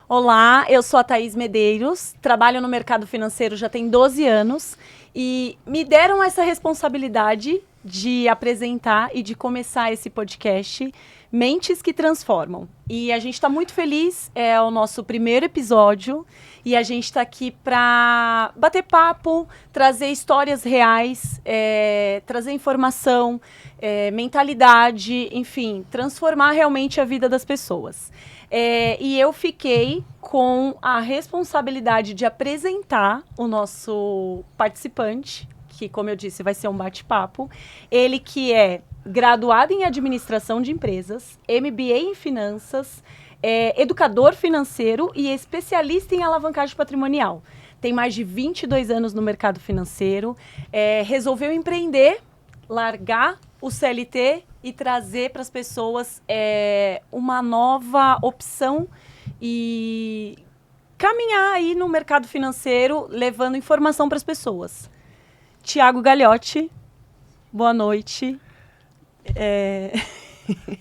Olá, eu sou a Thaís Medeiros, trabalho no mercado financeiro já tem 12 anos e me deram essa responsabilidade de apresentar e de começar esse podcast Mentes que Transformam. E a gente está muito feliz, é o nosso primeiro episódio e a gente está aqui para bater papo, trazer histórias reais, trazer informação, mentalidade, enfim, transformar realmente a vida das pessoas. E eu fiquei com a responsabilidade de apresentar o nosso participante, que, como eu disse, vai ser um bate-papo. Ele que é graduado em Administração de Empresas, MBA em Finanças, educador financeiro e especialista em alavancagem patrimonial. Tem mais de 22 anos no mercado financeiro, resolveu empreender, largar o CLT e trazer para as pessoas uma nova opção e caminhar aí no mercado financeiro levando informação para as pessoas. Tiago Gagliotti, boa noite.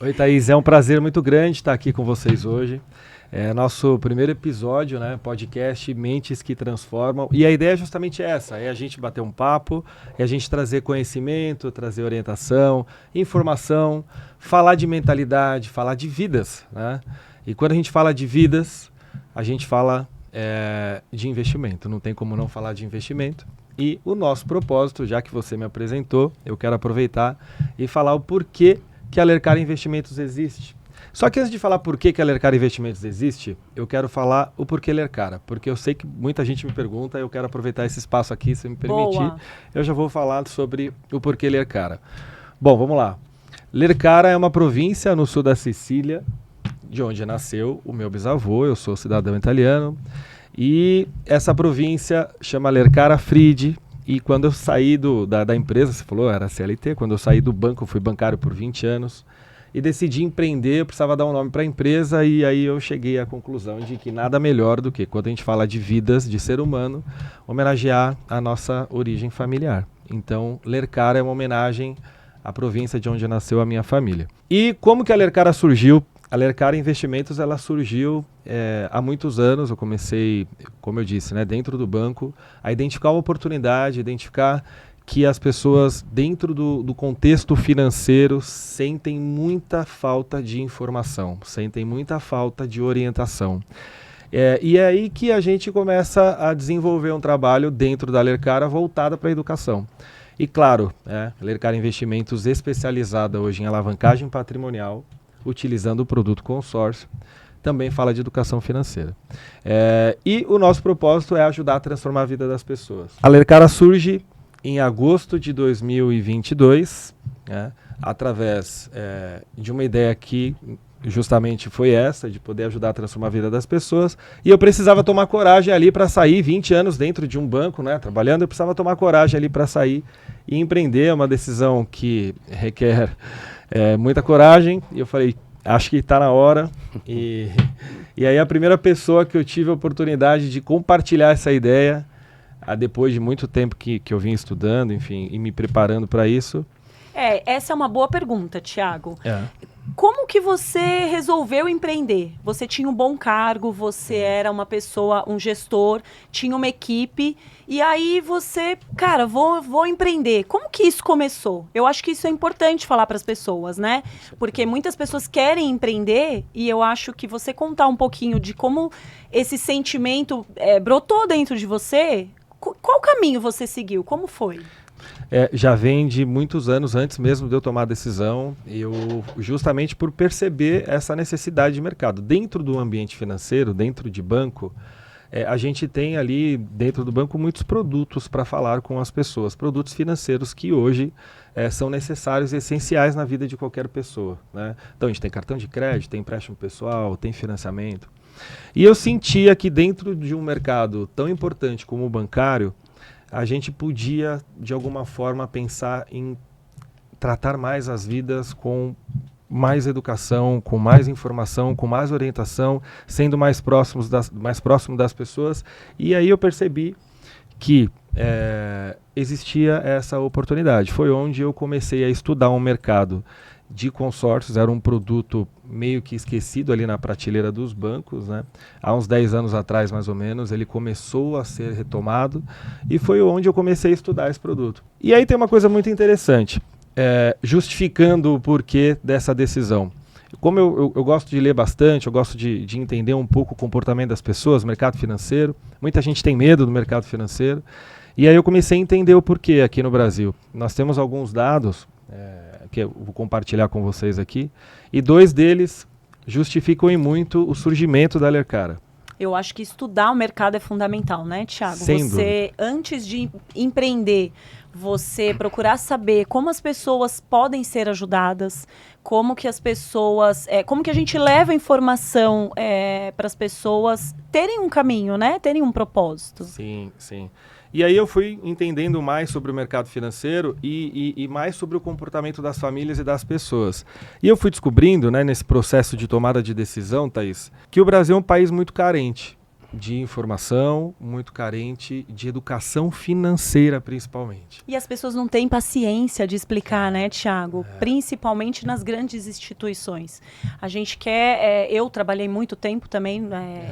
Oi, Thaís, é um prazer muito grande estar aqui com vocês hoje. É nosso primeiro episódio, né? Podcast Mentes que Transformam. E a ideia é justamente essa, é a gente bater um papo, é a gente trazer conhecimento, trazer orientação, informação, falar de mentalidade, falar de vidas, né? E quando a gente fala de vidas, a gente fala de investimento. Não tem como não falar de investimento. E o nosso propósito, já que você me apresentou, eu quero aproveitar e falar o porquê que a Lercara Investimentos existe. Só que antes de falar por que a Lercara Investimentos existe, eu quero falar o porquê Lercara, porque eu sei que muita gente me pergunta, eu quero aproveitar esse espaço aqui, se me permitir. Boa. Eu já vou falar sobre o porquê Lercara. Bom, vamos lá. Lercara é uma província no sul da Sicília, de onde nasceu o meu bisavô, eu sou cidadão italiano, e essa província chama Lercara Friedi. E quando eu saí da empresa, você falou, era CLT, quando eu saí do banco, eu fui bancário por 20 anos, e decidi empreender, eu precisava dar um nome para a empresa, e aí eu cheguei à conclusão de que nada melhor do que, quando a gente fala de vidas, de ser humano, homenagear a nossa origem familiar. Então, Lercara é uma homenagem à província de onde nasceu a minha família. E como que a Lercara surgiu? A Lercara Investimentos, ela surgiu há muitos anos. Eu comecei, como eu disse, né, dentro do banco, a identificar uma oportunidade, identificar que as pessoas dentro do contexto financeiro sentem muita falta de informação, sentem muita falta de orientação. E é aí que a gente começa a desenvolver um trabalho dentro da Lercara voltada para a educação. E claro, Lercara Investimentos especializada hoje em alavancagem patrimonial, utilizando o produto consórcio, também fala de educação financeira. E o nosso propósito é ajudar a transformar a vida das pessoas. A Lercara surge em agosto de 2022, através de uma ideia que justamente foi essa, de poder ajudar a transformar a vida das pessoas, e eu precisava tomar coragem ali para sair, 20 anos dentro de um banco, né, trabalhando, eu precisava tomar coragem ali para sair e empreender. É uma decisão que requer muita coragem, e eu falei, acho que está na hora. E aí a primeira pessoa que eu tive a oportunidade de compartilhar essa ideia, depois de muito tempo que eu vim estudando, enfim, e me preparando para isso. Essa é uma boa pergunta, Tiago. Como que você resolveu empreender? Você tinha um bom cargo, você era uma pessoa, um gestor, tinha uma equipe, e aí você, cara, vou empreender. Como que isso começou? Eu acho que isso é importante falar para as pessoas, né? Porque muitas pessoas querem empreender, e eu acho que você contar um pouquinho de como esse sentimento brotou dentro de você, qual caminho você seguiu? Como foi? Já vem de muitos anos antes mesmo de eu tomar a decisão, eu justamente por perceber essa necessidade de mercado. Dentro do ambiente financeiro, dentro de banco, a gente tem ali dentro do banco muitos produtos para falar com as pessoas, produtos financeiros que hoje são necessários e essenciais na vida de qualquer pessoa, né? Então a gente tem cartão de crédito, tem empréstimo pessoal, tem financiamento. E eu sentia que dentro de um mercado tão importante como o bancário, a gente podia, de alguma forma, pensar em tratar mais as vidas com mais educação, com mais informação, com mais orientação, sendo mais próximo das pessoas. E aí eu percebi que existia essa oportunidade. Foi onde eu comecei a estudar um mercado de consórcios, era um produto meio que esquecido ali na prateleira dos bancos, né? Há uns 10 anos atrás, mais ou menos, ele começou a ser retomado e foi onde eu comecei a estudar esse produto. E aí tem uma coisa muito interessante, justificando o porquê dessa decisão. Como eu gosto de ler bastante, eu gosto de entender um pouco o comportamento das pessoas, mercado financeiro, muita gente tem medo do mercado financeiro, e aí eu comecei a entender o porquê aqui no Brasil. Nós temos alguns dados que eu vou compartilhar com vocês aqui, e 2 deles justificam em muito o surgimento da Alercara. Eu acho que estudar o mercado é fundamental, né, Thiago? Sem você, antes de empreender, você procurar saber como as pessoas podem ser ajudadas, como que as pessoas, como que a gente leva informação para as pessoas terem um caminho, né? Terem um propósito. Sim, sim. E aí eu fui entendendo mais sobre o mercado financeiro e mais sobre o comportamento das famílias e das pessoas. E eu fui descobrindo, né, nesse processo de tomada de decisão, Thaís, que o Brasil é um país muito carente de informação, muito carente de educação financeira, principalmente. E as pessoas não têm paciência de explicar, né, Thiago? Principalmente nas grandes instituições. A gente quer... eu trabalhei muito tempo também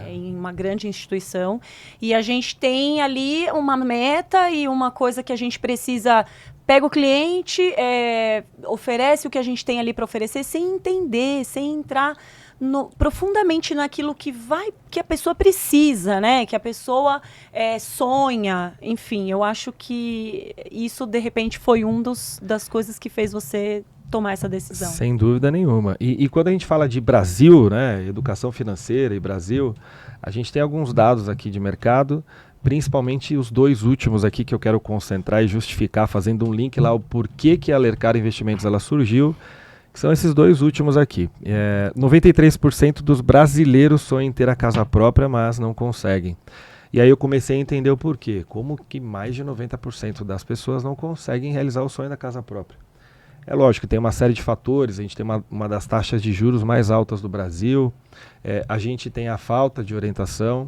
em uma grande instituição e a gente tem ali uma meta e uma coisa que a gente precisa... Pega o cliente, oferece o que a gente tem ali para oferecer sem entender, sem entrar... profundamente naquilo que a pessoa precisa, né? Que a pessoa sonha. Enfim, eu acho que isso, de repente, foi das coisas que fez você tomar essa decisão. Sem dúvida nenhuma. E quando a gente fala de Brasil, né? Educação financeira e Brasil, a gente tem alguns dados aqui de mercado, principalmente os 2 últimos aqui que eu quero concentrar e justificar, fazendo um link lá, o porquê que a Alercara Investimentos ela surgiu. São esses 2 últimos aqui. 93% dos brasileiros sonham em ter a casa própria, mas não conseguem. E aí eu comecei a entender o porquê. Como que mais de 90% das pessoas não conseguem realizar o sonho da casa própria? É lógico, tem uma série de fatores. A gente tem uma das taxas de juros mais altas do Brasil. A gente tem a falta de orientação.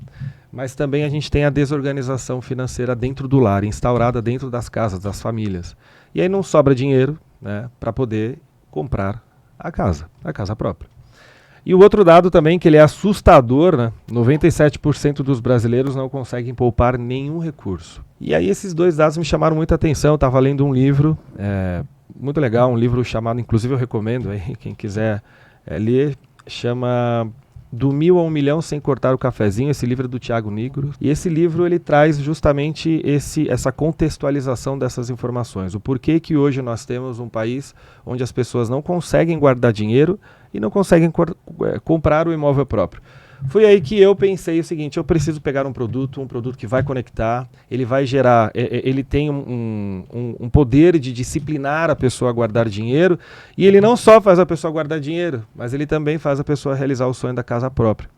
Mas também a gente tem a desorganização financeira dentro do lar, instaurada dentro das casas, das famílias. E aí não sobra dinheiro, né, para poder comprar a casa própria. E o outro dado também, que ele é assustador, né? 97% dos brasileiros não conseguem poupar nenhum recurso. E aí esses 2 dados me chamaram muita atenção. Eu estava lendo um livro, muito legal, um livro chamado, inclusive eu recomendo, aí, quem quiser ler, chama... Do 1000 a 1 milhão sem cortar o cafezinho. Esse livro é do Thiago Nigro. E esse livro ele traz justamente essa contextualização dessas informações. O porquê que hoje nós temos um país onde as pessoas não conseguem guardar dinheiro e não conseguem comprar o imóvel próprio. Foi aí que eu pensei o seguinte: eu preciso pegar um produto que vai conectar, ele vai gerar, ele tem um poder de disciplinar a pessoa a guardar dinheiro, e ele não só faz a pessoa guardar dinheiro, mas ele também faz a pessoa realizar o sonho da casa própria.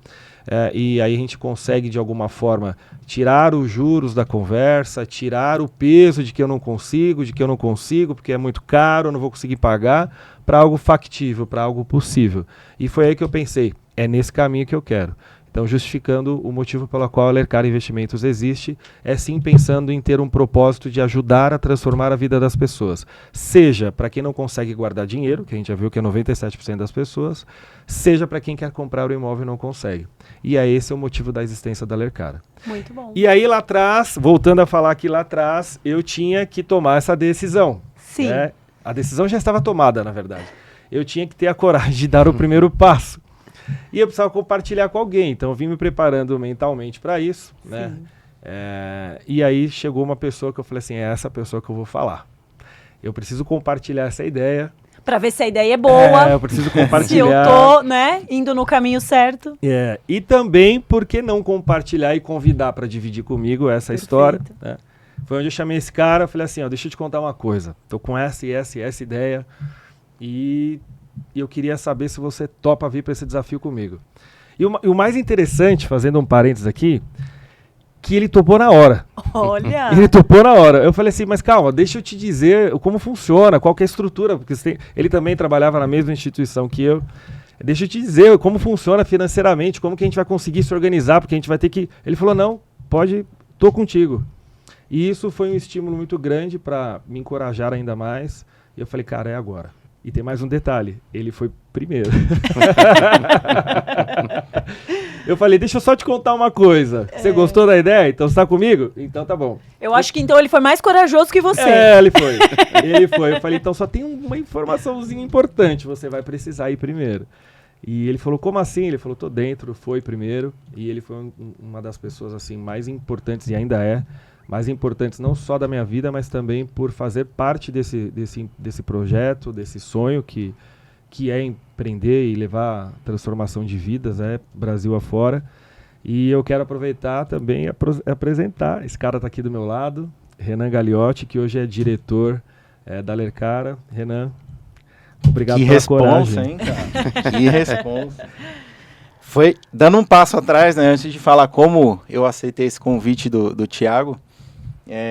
E aí a gente consegue de alguma forma tirar os juros da conversa, tirar o peso de que eu não consigo porque é muito caro, eu não vou conseguir pagar, para algo factível, para algo possível. E foi aí que eu pensei, é nesse caminho que eu quero. Então, justificando o motivo pelo qual a Alercara Investimentos existe, é sim pensando em ter um propósito de ajudar a transformar a vida das pessoas. Seja para quem não consegue guardar dinheiro, que a gente já viu que é 97% das pessoas, seja para quem quer comprar o imóvel e não consegue. E esse é o motivo da existência da Alercara. Muito bom. E aí lá atrás, voltando a falar aqui lá atrás, eu tinha que tomar essa decisão. Sim. Né? A decisão já estava tomada, na verdade. Eu tinha que ter a coragem de dar o primeiro passo. E eu precisava compartilhar com alguém, então eu vim me preparando mentalmente para isso, né? E aí chegou uma pessoa que eu falei assim, é essa pessoa que eu vou falar. Eu preciso compartilhar essa ideia. Para ver se a ideia é boa. Eu preciso compartilhar. Se eu tô, né, indo no caminho certo. E também, por que não compartilhar e convidar para dividir comigo essa história, né? Foi onde eu chamei esse cara, falei assim, deixa eu te contar uma coisa. Tô com essa ideia e eu queria saber se você topa vir para esse desafio comigo. E o mais interessante, fazendo um parênteses aqui, que ele topou na hora. Olha! Ele topou na hora. Eu falei assim, mas calma, deixa eu te dizer como funciona, qual que é a estrutura, porque ele também trabalhava na mesma instituição que eu. Deixa eu te dizer como funciona financeiramente, como que a gente vai conseguir se organizar, porque a gente vai ter que... Ele falou, não, tô contigo. E isso foi um estímulo muito grande para me encorajar ainda mais. E eu falei, cara, é agora. E tem mais um detalhe, ele foi primeiro. Eu falei, deixa eu só te contar uma coisa. Você gostou da ideia? Então você tá comigo? Então tá bom. Eu acho que então ele foi mais corajoso que você. Ele foi. Ele foi. Eu falei, então só tem uma informaçãozinha importante, você vai precisar ir primeiro. E ele falou, como assim? Ele falou, tô dentro, foi primeiro. E ele foi uma das pessoas assim mais importantes, e ainda é, mais importantes não só da minha vida, mas também por fazer parte desse projeto, desse sonho que é empreender e levar transformação de vidas, Brasil afora. E eu quero aproveitar também e apresentar, esse cara está aqui do meu lado, Renan Gagliotti, que hoje é diretor da Lercara. Renan, obrigado pela coragem. Que responsa, hein, cara? Que responsa. Foi dando um passo atrás, né, antes de falar como eu aceitei esse convite do Thiago.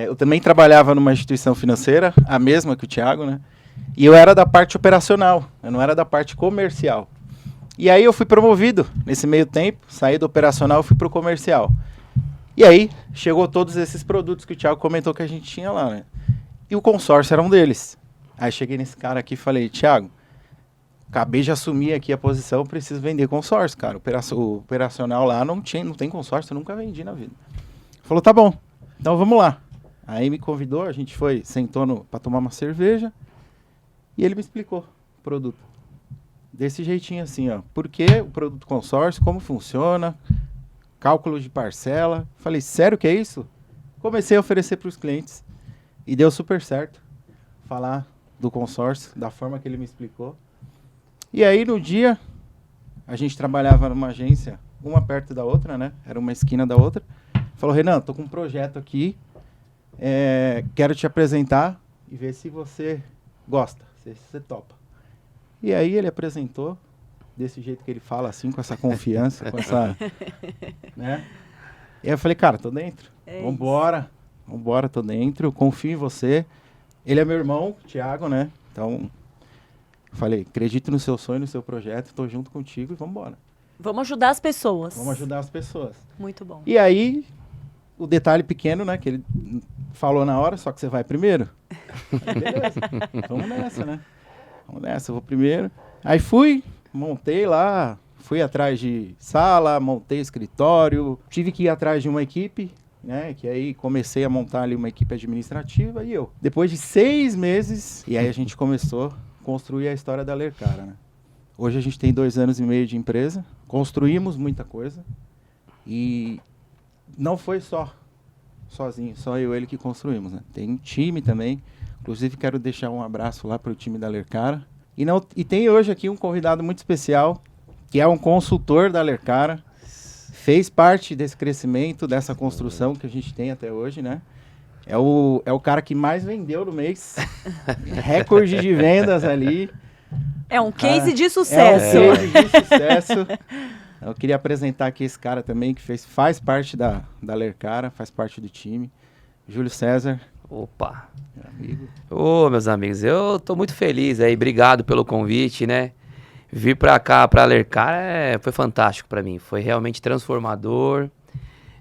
Eu também trabalhava numa instituição financeira, a mesma que o Thiago, né? E eu era da parte operacional, eu não era da parte comercial. E aí eu fui promovido nesse meio tempo, saí do operacional e fui para o comercial. E aí chegou todos esses produtos que o Thiago comentou que a gente tinha lá, né? E o consórcio era um deles. Aí cheguei nesse cara aqui e falei, Thiago, acabei de assumir aqui a posição, preciso vender consórcio, cara. O operacional lá não tem consórcio, eu nunca vendi na vida. Ele falou, tá bom, então vamos lá. Aí me convidou, a gente sentou para tomar uma cerveja e ele me explicou o produto. Desse jeitinho assim, ó. Por que o produto consórcio, como funciona, cálculo de parcela. Falei, sério que é isso? Comecei a oferecer para os clientes e deu super certo falar do consórcio, da forma que ele me explicou. E aí no dia, a gente trabalhava numa agência, uma perto da outra, né? Era uma esquina da outra. Falou, Renan, tô com um projeto aqui, quero te apresentar e ver se você gosta, se você topa. E aí ele apresentou, desse jeito que ele fala, assim, com essa confiança, com essa, né? E aí eu falei, cara, tô dentro, vambora, tô dentro, eu confio em você. Ele é meu irmão, Thiago, né? Então, falei, acredito no seu sonho, no seu projeto, tô junto contigo e vambora. Vamos ajudar as pessoas. Vamos ajudar as pessoas. Muito bom. E aí, o detalhe pequeno, né, que ele falou na hora, só que você vai primeiro. Aí, beleza, vamos nessa, né? Vamos nessa, eu vou primeiro. Aí fui, montei lá, fui atrás de sala, montei escritório, tive que ir atrás de uma equipe, né, que aí comecei a montar ali uma equipe administrativa e eu. Depois de 6 meses, e aí a gente começou a construir a história da Lercara, né? Hoje a gente tem 2 anos e meio de empresa, construímos muita coisa e não foi sozinho, só eu e ele que construímos, né? Tem um time também, inclusive quero deixar um abraço lá para o time da Lercara. E tem hoje aqui um convidado muito especial, que é um consultor da Lercara, fez parte desse crescimento, dessa construção que a gente tem até hoje, né? É o cara que mais vendeu no mês, recorde de vendas ali. É um case de sucesso. É um case de sucesso. Eu queria apresentar aqui esse cara também, que faz parte da Lercara, faz parte do time. Júlio César. Opa! Meu amigo. Ô, meus amigos, eu tô muito feliz aí, obrigado pelo convite, né? Vir pra cá, pra Lercara, foi fantástico pra mim, foi realmente transformador.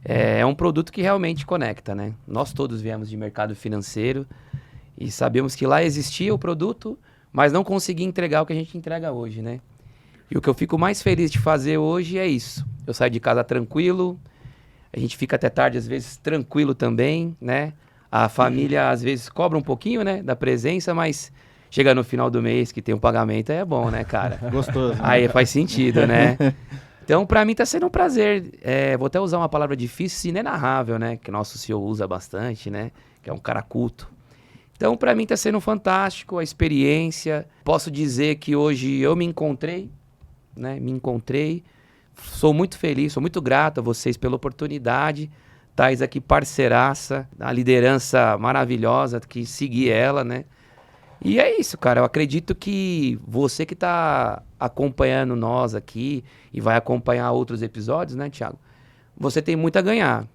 É um produto que realmente conecta, né? Nós todos viemos de mercado financeiro e sabemos que lá existia o produto, mas não conseguia entregar o que a gente entrega hoje, né? E o que eu fico mais feliz de fazer hoje é isso. Eu saio de casa tranquilo, a gente fica até tarde, às vezes, tranquilo também, né? A família, às vezes, cobra um pouquinho, né, da presença, mas chega no final do mês que tem um pagamento, aí é bom, né, cara? Gostoso. Né? Aí faz sentido, né? Então, pra mim tá sendo um prazer. Vou até usar uma palavra difícil, inenarrável, né? Que nosso CEO usa bastante, né? Que é um cara culto. Então, pra mim tá sendo fantástico a experiência. Posso dizer que hoje eu me encontrei, né? Me encontrei. Sou muito feliz, sou muito grato a vocês pela oportunidade. Thais aqui parceiraça, a liderança maravilhosa, que segui ela, né? E é isso, cara. Eu acredito que você que tá acompanhando nós aqui e vai acompanhar outros episódios, né, Thiago? Você tem muito a ganhar.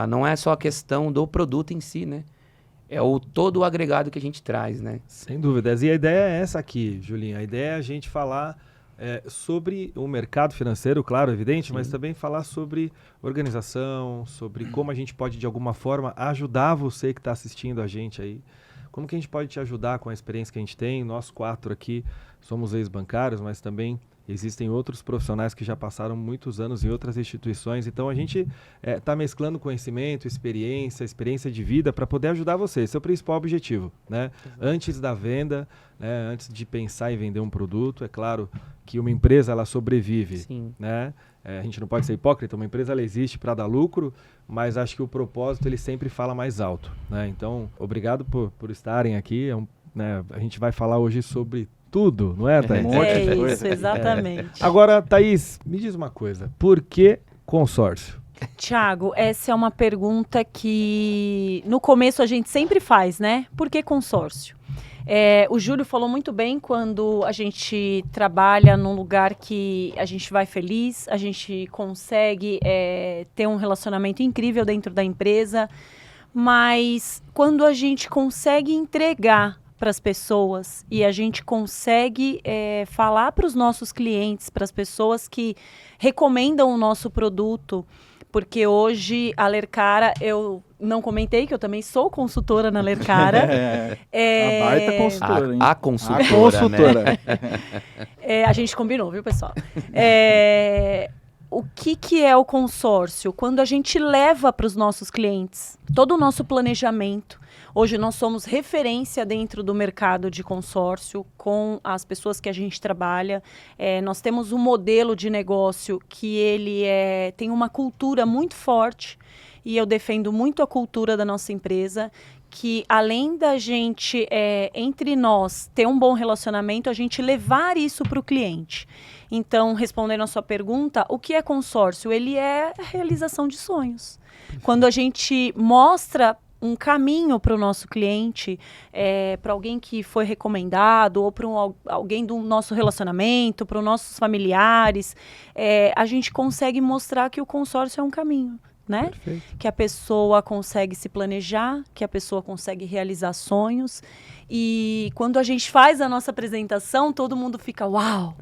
Não é só a questão do produto em si, né? É todo o agregado que a gente traz, né? Sem dúvidas. E a ideia é essa aqui, Julinho. A ideia é a gente falar sobre o mercado financeiro, claro, evidente, sim, mas também falar sobre organização, sobre como a gente pode, de alguma forma, ajudar você que está assistindo a gente aí como que a gente pode te ajudar com a experiência que a gente tem? Nós 4 aqui somos ex-bancários, mas também existem outros profissionais que já passaram muitos anos em outras instituições, então a gente está mesclando conhecimento, experiência de vida para poder ajudar você. Esse é o principal objetivo, né? Antes da venda, né? Antes de pensar em vender um produto, é claro que uma empresa ela sobrevive, Sim. né? A gente não pode ser hipócrita, uma empresa ela existe para dar lucro, mas acho que o propósito ele sempre fala mais alto, né? Então, obrigado por estarem aqui. Né? A gente vai falar hoje sobre tudo, não é, Thaís? Isso, exatamente. Agora, Thaís, me diz uma coisa. Por que consórcio? Tiago, essa é uma pergunta que no começo a gente sempre faz, né? Por que consórcio? O Júlio falou muito bem quando a gente trabalha num lugar que a gente vai feliz, a gente consegue ter um relacionamento incrível dentro da empresa, mas quando a gente consegue entregar para as pessoas e a gente consegue falar para os nossos clientes, para as pessoas que recomendam o nosso produto, porque hoje a Lercara, eu não comentei que eu também sou consultora na Lercara. A baita consultora, hein? A consultora, A consultora. Né? A gente combinou, viu, pessoal? O que é o consórcio? Quando a gente leva para os nossos clientes todo o nosso planejamento. Hoje nós somos referência dentro do mercado de consórcio com as pessoas que a gente trabalha. Nós temos um modelo de negócio que ele tem uma cultura muito forte e eu defendo muito a cultura da nossa empresa, que além da gente, entre nós, ter um bom relacionamento, a gente levar isso para o cliente. Então, respondendo a sua pergunta, o que é consórcio? Ele é a realização de sonhos. Quando a gente mostra um caminho para o nosso cliente, para alguém que foi recomendado, ou para alguém do nosso relacionamento, para os nossos familiares, a gente consegue mostrar que o consórcio é um caminho. Né? Perfeito. Que a pessoa consegue se planejar, que a pessoa consegue realizar sonhos. E quando a gente faz a nossa apresentação, todo mundo fica, uau!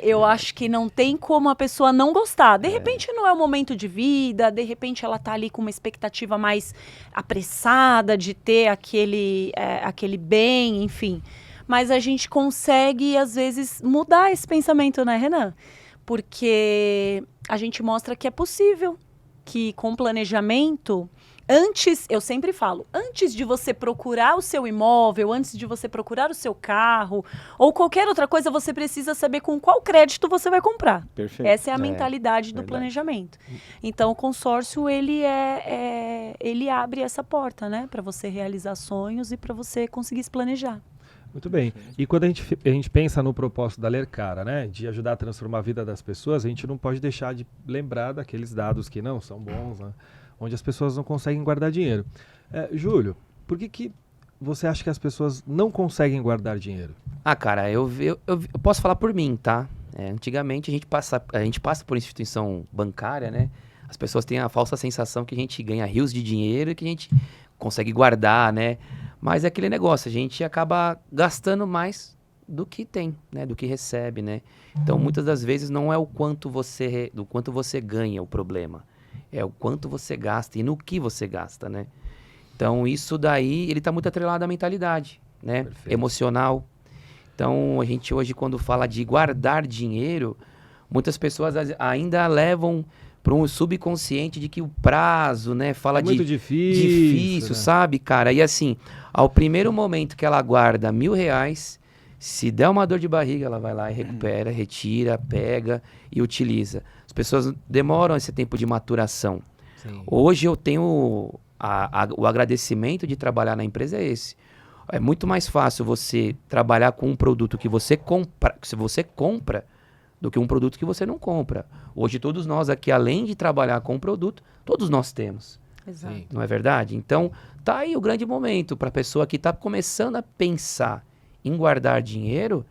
Eu acho que não tem como a pessoa não gostar. De repente não é o momento de vida, de repente ela está ali com uma expectativa mais apressada de ter aquele bem, enfim. Mas a gente consegue, às vezes, mudar esse pensamento, né, Renan? Porque a gente mostra que é possível, que com planejamento, eu sempre falo, antes de você procurar o seu imóvel, antes de você procurar o seu carro, ou qualquer outra coisa, você precisa saber com qual crédito você vai comprar. Perfeito. Essa é a mentalidade do planejamento. Então, o consórcio, ele abre essa porta, né? Para você realizar sonhos e para você conseguir se planejar. Muito bem. E quando a gente pensa no propósito da Lercara, né, de ajudar a transformar a vida das pessoas, a gente não pode deixar de lembrar daqueles dados que não são bons, né, onde as pessoas não conseguem guardar dinheiro. Júlio, por que você acha que as pessoas não conseguem guardar dinheiro? Cara, eu posso falar por mim, tá? Antigamente a gente passa por instituição bancária, né? As pessoas têm a falsa sensação que a gente ganha rios de dinheiro e que a gente consegue guardar, né? Mas é aquele negócio, a gente acaba gastando mais do que tem, né? Do que recebe, né? Então, muitas das vezes não é do quanto você ganha o problema. É o quanto você gasta e no que você gasta, né? Então, isso daí, ele tá muito atrelado à mentalidade, né? Perfeito. Emocional. Então, a gente hoje, quando fala de guardar dinheiro, muitas pessoas ainda levam para um subconsciente de que o prazo, né? Fala muito difícil, né? Sabe, cara? E assim, ao primeiro momento que ela guarda R$1.000, se der uma dor de barriga, ela vai lá e recupera, retira, pega e utiliza. As pessoas demoram esse tempo de maturação. Sim. Hoje eu tenho o agradecimento de trabalhar na empresa é esse. É muito mais fácil você trabalhar com um produto que você compra do que um produto que você não compra. Hoje todos nós aqui, além de trabalhar com um produto, todos nós temos. Exato. Sim. Não é verdade? Então, tá aí o grande momento para a pessoa que está começando a pensar em guardar dinheiro,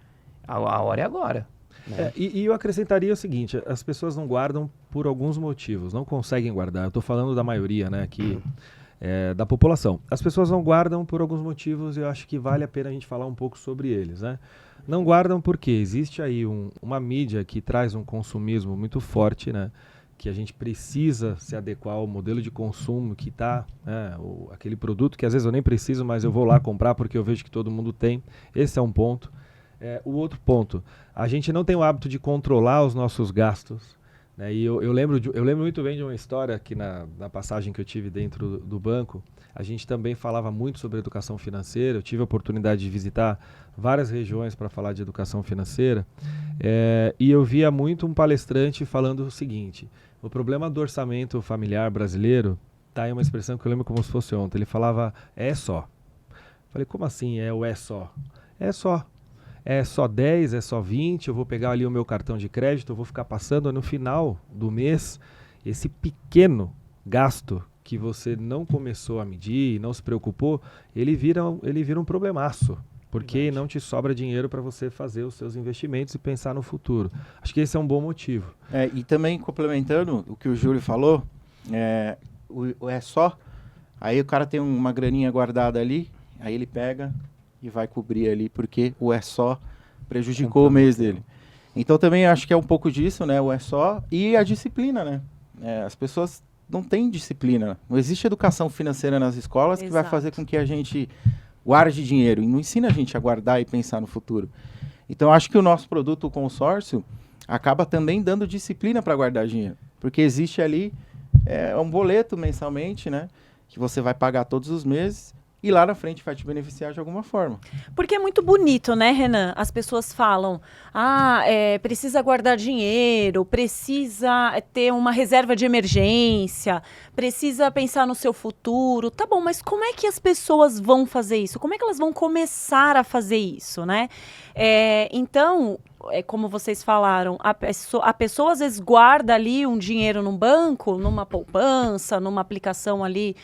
a hora é agora. Né? E eu acrescentaria o seguinte, as pessoas não guardam por alguns motivos, não conseguem guardar. Eu estou falando da maioria, né, aqui, da população. As pessoas não guardam por alguns motivos e eu acho que vale a pena a gente falar um pouco sobre eles, né? Não guardam porque existe aí uma mídia que traz um consumismo muito forte, né? que a gente precisa se adequar ao modelo de consumo que está, aquele produto que às vezes eu nem preciso, mas eu vou lá comprar porque eu vejo que todo mundo tem. Esse é um ponto. O outro ponto, a gente não tem o hábito de controlar os nossos gastos, né? E eu lembro muito bem de uma história que na passagem que eu tive dentro do banco, a gente também falava muito sobre educação financeira. Eu tive a oportunidade de visitar várias regiões para falar de educação financeira, e eu via muito um palestrante falando o seguinte: o problema do orçamento familiar brasileiro está aí uma expressão que eu lembro como se fosse ontem. Ele falava, é só. Falei, como assim é só? É só. É só 10, é só 20, eu vou pegar ali o meu cartão de crédito, eu vou ficar passando no final do mês esse pequeno gasto que você não começou a medir, não se preocupou, ele vira um problemaço, porque não te sobra dinheiro para você fazer os seus investimentos e pensar no futuro. Acho que esse é um bom motivo. E também complementando o que o Júlio falou, é só, aí o cara tem uma graninha guardada ali, aí ele pega e vai cobrir ali, porque o é só prejudicou o mês dele. Então também acho que é um pouco disso, né? O é só e a disciplina, né? As pessoas não têm disciplina. Não existe educação financeira nas escolas que vai fazer com que a gente guarde dinheiro e não ensina a gente a guardar e pensar no futuro. Então acho que o nosso produto, o consórcio, acaba também dando disciplina para guardar dinheiro, porque existe ali um boleto mensalmente, né? Que você vai pagar todos os meses. E lá na frente vai te beneficiar de alguma forma. Porque é muito bonito, né, Renan? As pessoas falam, precisa guardar dinheiro, precisa ter uma reserva de emergência, precisa pensar no seu futuro. Tá bom, mas como é que as pessoas vão fazer isso? Como é que elas vão começar a fazer isso, né? Então, como vocês falaram, a pessoa às vezes guarda ali um dinheiro num banco, numa poupança, numa aplicação ali,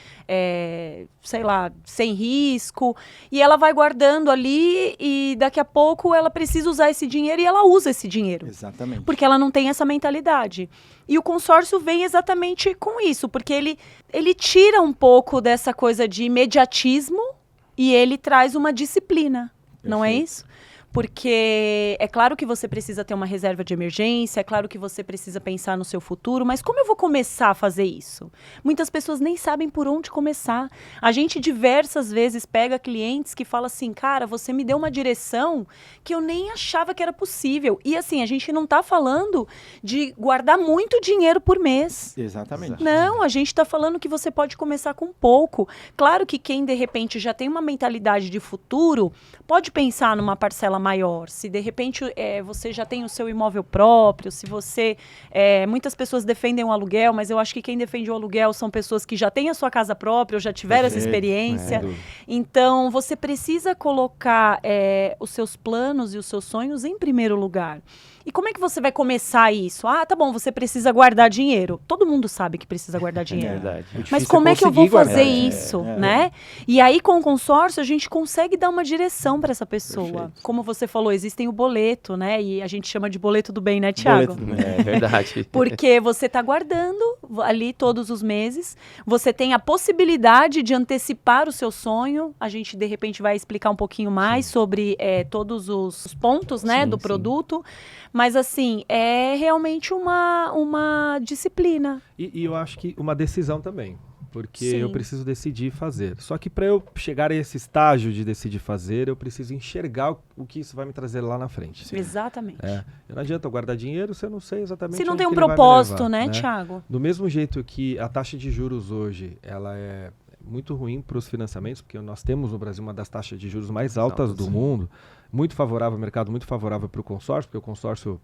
sei lá, sem risco, e ela vai guardando ali e daqui a pouco ela precisa usar esse dinheiro e ela usa esse dinheiro. Exatamente. Porque ela não tem essa mentalidade. E o consórcio vem exatamente com isso, porque ele tira um pouco dessa coisa de imediatismo e ele traz uma disciplina, não é isso? Porque é claro que você precisa ter uma reserva de emergência, é claro que você precisa pensar no seu futuro, mas como eu vou começar a fazer isso? Muitas pessoas nem sabem por onde começar. A gente diversas vezes pega clientes que falam assim, cara, você me deu uma direção que eu nem achava que era possível. E assim, a gente não está falando de guardar muito dinheiro por mês. Exatamente. Não, a gente está falando que você pode começar com pouco. Claro que quem de repente já tem uma mentalidade de futuro, pode pensar numa parcela maior. Se de repente você já tem o seu imóvel próprio, se você... muitas pessoas defendem o aluguel, mas eu acho que quem defende o aluguel são pessoas que já têm a sua casa própria, ou já tiveram essa experiência. Então, você precisa colocar os seus planos e os seus sonhos em primeiro lugar. E como é que você vai começar isso? Tá bom, você precisa guardar dinheiro. Todo mundo sabe que precisa guardar dinheiro. Verdade. Mas como é que eu vou fazer isso, né? E aí, com o consórcio, a gente consegue dar uma direção para essa pessoa. Perfeito. Como você falou, existem o boleto, né? E a gente chama de boleto do bem, né, Thiago? É verdade. Porque você está guardando ali todos os meses. Você tem a possibilidade de antecipar o seu sonho. A gente, de repente, vai explicar um pouquinho mais sobre todos os pontos, né, do produto. Mas, assim, é realmente uma disciplina. E eu acho que uma decisão também. Porque eu preciso decidir fazer. Só que para eu chegar a esse estágio de decidir fazer, eu preciso enxergar o que isso vai me trazer lá na frente. Sim. Exatamente. Não adianta eu guardar dinheiro se eu não sei exatamente se não onde tem um que ele propósito, vai me levar, né, Thiago? Do mesmo jeito que a taxa de juros hoje, ela é muito ruim para os financiamentos, porque nós temos no Brasil uma das taxas de juros mais altas do mundo, muito favorável ao mercado, muito favorável para o consórcio, porque o consórcio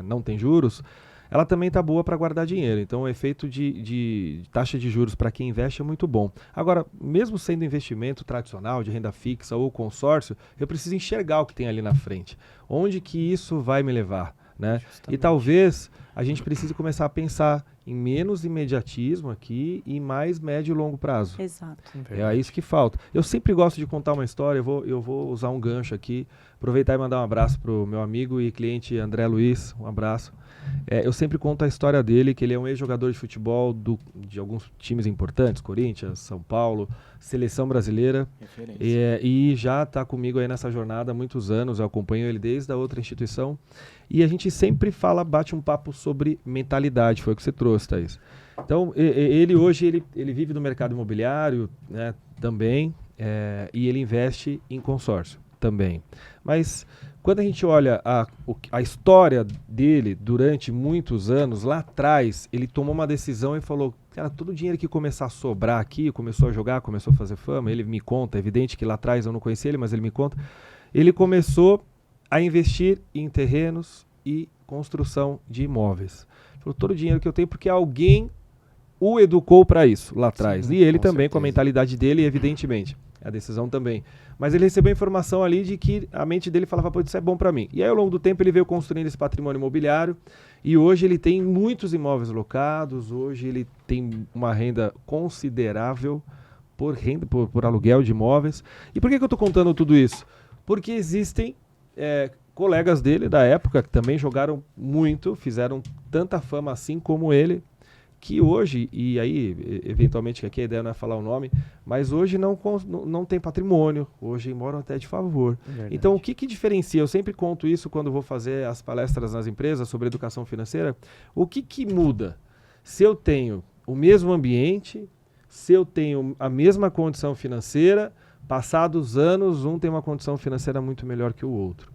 não tem juros. Ela também está boa para guardar dinheiro. Então, o efeito de taxa de juros para quem investe é muito bom. Agora, mesmo sendo investimento tradicional, de renda fixa ou consórcio, eu preciso enxergar o que tem ali na frente. Onde que isso vai me levar, né? E talvez a gente precise começar a pensar em menos imediatismo aqui e mais médio e longo prazo. Exato. É isso que falta. Eu sempre gosto de contar uma história, eu vou usar um gancho aqui, aproveitar e mandar um abraço para o meu amigo e cliente André Luiz, um abraço. eu sempre conto a história dele, que ele é um ex-jogador de futebol de alguns times importantes, Corinthians, São Paulo, Seleção Brasileira, e já está comigo aí nessa jornada há muitos anos, eu acompanho ele desde a outra instituição, e a gente sempre bate um papo sobre mentalidade, foi o que você trouxe, Thaís. Então, ele hoje, ele vive no mercado imobiliário, né, também, e ele investe em consórcio também. Mas quando a gente olha a história dele durante muitos anos, lá atrás, ele tomou uma decisão e falou, cara, todo o dinheiro que começar a sobrar aqui, começou a jogar, começou a fazer fama, ele me conta, é evidente que lá atrás eu não conhecia ele, mas ele me conta, ele começou a investir em terrenos e construção de imóveis. Falou, todo o dinheiro que eu tenho, porque alguém o educou para isso lá atrás. Sim, e ele também, certeza, com a mentalidade dele, evidentemente. A decisão também. Mas ele recebeu a informação ali de que a mente dele falava, pô, isso é bom para mim. E aí, ao longo do tempo, ele veio construindo esse patrimônio imobiliário e hoje ele tem muitos imóveis locados, hoje ele tem uma renda considerável por aluguel de imóveis. E por que eu estou contando tudo isso? Porque existem colegas dele da época que também jogaram muito, fizeram tanta fama assim como ele, que hoje, e aí, eventualmente, aqui a ideia não é falar o nome, mas hoje não tem patrimônio, hoje moram até de favor. Então, o que diferencia? Eu sempre conto isso quando vou fazer as palestras nas empresas sobre educação financeira. O que muda? Se eu tenho o mesmo ambiente, se eu tenho a mesma condição financeira, passados anos, um tem uma condição financeira muito melhor que o outro.